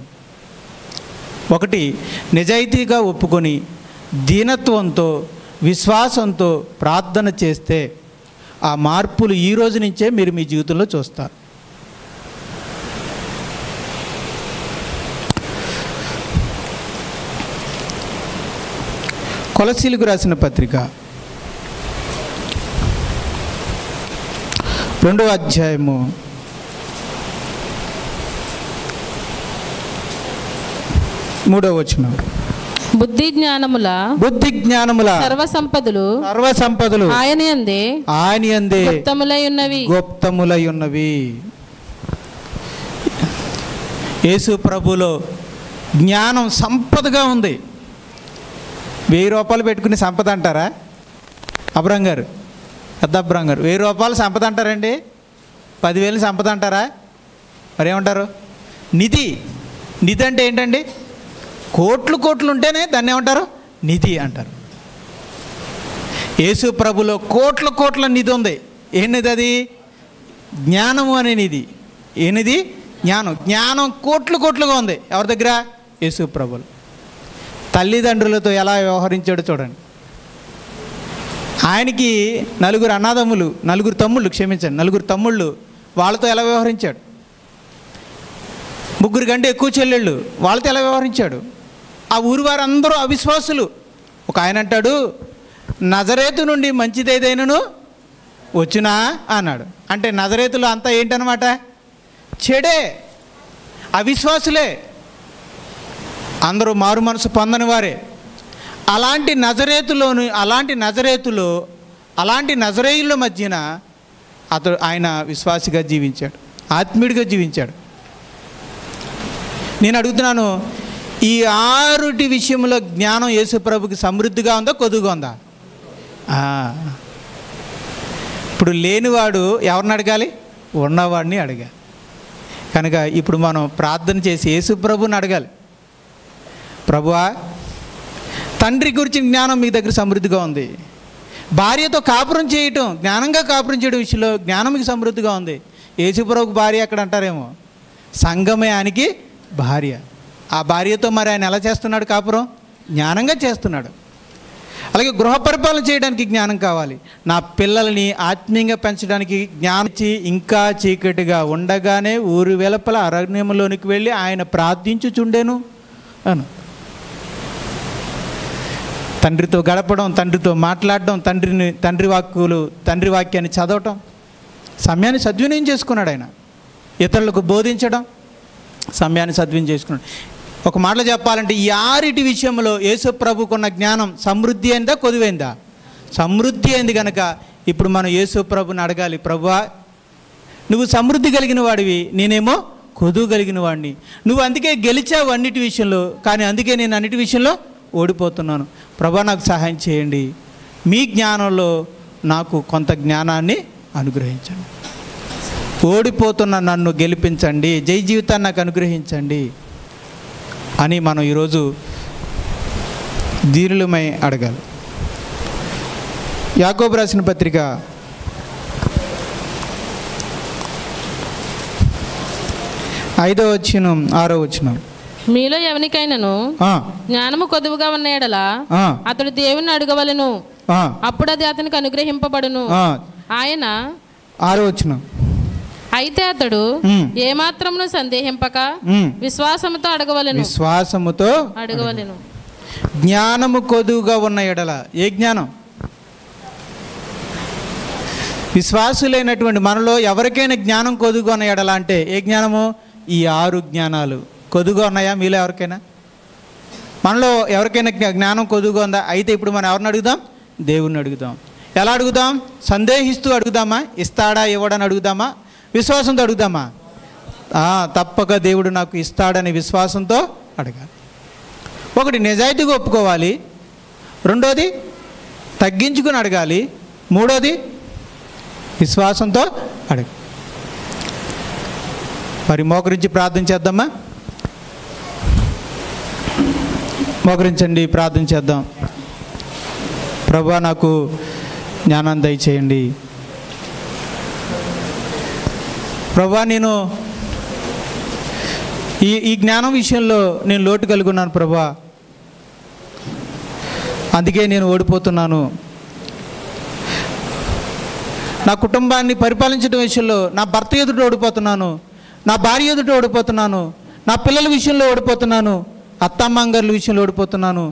ఒకటి, నిజాయితీగా ఒప్పుకొని దీనత్వంతో విశ్వాసంతో ప్రార్థన చేస్తే ఆ మార్పులు ఈ రోజు నుంచే మీరు మీ జీవితంలో చూస్తారు. కొలస్సీలకు రాసిన పత్రిక 2వ అధ్యాయము 3వ వచనం. బుద్ధి జ్ఞానముల సర్వ సంపదలు ఆయన యందే గుప్తములై ఉన్నవి. యేసు ప్రభులో జ్ఞానం సంపదగా ఉంది. 1000 రూపాయలు పెట్టుకుని సంపద అంటారా? అబ్రహం గారు, పెద్ద అబ్రహం గారు, 1000 రూపాయలు సంపద అంటారండి? 10,000 సంపద అంటారా? మరేమంటారు? నిధి. నిధి అంటే ఏంటండి? కోట్లు ఉంటేనే దాన్ని ఏమంటారు? నిధి అంటారు. యేసు ప్రభులో కోట్ల నిధి ఉంది. ఏ నిధి అది? జ్ఞానము అనే నిధి. ఏ నిధి? జ్ఞానం కోట్లుగా ఉంది. ఎవరి దగ్గర? యేసు ప్రభులు. తల్లిదండ్రులతో ఎలా వ్యవహరించాడో చూడండి. ఆయనకి 4 అన్నదమ్ములు, 4 తమ్ముళ్ళు, వాళ్ళతో ఎలా వ్యవహరించాడు? 3 కంటే ఎక్కువ చెల్లెళ్ళు, వాళ్ళతో ఎలా వ్యవహరించాడు? ఆ ఊరి వారందరూ అవిశ్వాసులు. ఒక ఆయన అంటాడు, నజరేతు నుండి మంచిదేదైనను వచ్చునా అన్నాడు. అంటే నజరేతులు అంతా ఏంటన్నమాట? చెడే, అవిశ్వాసులే, అందరూ మారు మనసు పొందని వారే. అలాంటి నజరేయుల మధ్యన ఆయన విశ్వాసిగా జీవించాడు, ఆత్మీయుడిగా జీవించాడు. నేను అడుగుతున్నాను, ఈ 6 విషయంలో జ్ఞానం యేసు ప్రభుకి సమృద్ధిగా ఉందా, కొద్దుగా ఉందా? ఇప్పుడు లేనివాడు ఎవరిని అడగాలి? ఉన్నవాడిని అడగాలి. కనుక ఇప్పుడు మనం ప్రార్థన చేసి యేసు ప్రభుని అడగాలి. ప్రభువా, తండ్రి గురించి జ్ఞానం మీ దగ్గర సమృద్ధిగా ఉంది. భార్యతో కాపురం చేయటం, జ్ఞానంగా కాపురం చేయడం విషయంలో జ్ఞానం మీకు సమృద్ధిగా ఉంది. యేసు ప్రభుకి భార్య ఎక్కడ అంటారేమో? సంఘమే ఆయనకి భార్య. ఆ భార్యతో మరి ఆయన ఎలా చేస్తున్నాడు కాపురం? జ్ఞానంగా చేస్తున్నాడు. అలాగే గృహ పరిపాలన చేయడానికి జ్ఞానం కావాలి. నా పిల్లల్ని ఆత్మీయంగా పెంచడానికి జ్ఞానం ఇచ్చి, ఇంకా చీకటిగా ఉండగానే ఊరు వెలుపల అరణ్యంలోనికి వెళ్ళి ఆయన ప్రార్థించుచుండెను అను. తండ్రితో గడపడం, తండ్రితో మాట్లాడడం, తండ్రి వాక్యాన్ని చదవటం, సమయాన్ని సద్వినియోగం చేసుకున్నాడు ఆయన. ఇతరులకు బోధించడం, సమయాన్ని సద్వినియోగం చేసుకున్నాడు. ఒక మాటలో చెప్పాలంటే ఈ 6 విషయంలో యేసు ప్రభుకున్న జ్ఞానం సమృద్ధి అయిందా, కొదువైందా? సమృద్ధి అయింది. కనుక ఇప్పుడు మనం యేసు ప్రభుని అడగాలి, ప్రభువా నువ్వు సమృద్ధి కలిగిన వాడివి, నేనేమో కొదువు కలిగిన వాడిని. నువ్వు అందుకే గెలిచావు అన్నిటి విషయంలో, కానీ అందుకే నేను అన్నిటి విషయంలో ఓడిపోతున్నాను. ప్రభువా నాకు సహాయం చేయండి, మీ జ్ఞానంలో నాకు కొంత జ్ఞానాన్ని అనుగ్రహించండి, ఓడిపోతున్న నన్ను గెలిపించండి, జై జీవితాన్ని నాకు అనుగ్రహించండి అని మనం ఈరోజు దీనులమై అడగాలి. యాకోబు రాసిన పత్రిక 5వ వచనం 6వ వచనం. మీలో ఎవరికైనాను జ్ఞానము కొదువుగా ఉన్న యెడల అతడు దేవుని అడగవలెను, అప్పుడు అది అతనికి అనుగ్రహింపబడును. ఆయన 6వ వచనం. అయితే అతడు ఏమాత్రమును సందేహింపక విశ్వాసముతో అడగవలెను. జ్ఞానము కొదువుగా ఉన్న ఎడల, ఏ జ్ఞానం? విశ్వాసులైనటువంటి మనలో ఎవరికైనా జ్ఞానం కొదువుగా ఉన్న ఎడల అంటే ఏ జ్ఞానము? ఈ 6 జ్ఞానాలు కొదువుగా ఉన్నాయా మీలో ఎవరికైనా? మనలో ఎవరికైనా జ్ఞానం కొదువుగా ఉందా? అయితే ఇప్పుడు మనం ఎవరిని అడుగుదాం? దేవుణ్ణి అడుగుదాం. ఎలా అడుగుదాం? సందేహిస్తూ అడుగుదామా? ఇస్తాడా ఇవ్వడని అడుగుదామా? విశ్వాసంతో అడుగుదామా? తప్పక దేవుడు నాకు ఇస్తాడని విశ్వాసంతో అడగాలి. ఒకటి, నిజాయితీగా ఒప్పుకోవాలి. రెండోది, తగ్గించుకుని అడగాలి. మూడోది, విశ్వాసంతో అడగాలి. మరి మోకరించి ప్రార్థన చేద్దామా? మోకరించండి, ప్రార్థన చేద్దాం. ప్రభువా, నాకు జ్ఞానాన్ని దయచేయండి. ప్రభువా, నేను ఈ జ్ఞానం విషయంలో నేను లోటు కలిగి ఉన్నాను ప్రభువా. అందుకే నేను ఓడిపోతున్నాను. నా కుటుంబాన్ని పరిపాలించడం విషయంలో నా భర్త ఎదుట ఓడిపోతున్నాను, నా భార్య ఎదుట ఓడిపోతున్నాను, నా పిల్లల విషయంలో ఓడిపోతున్నాను, అత్తమ్మంగారుల విషయంలో ఓడిపోతున్నాను.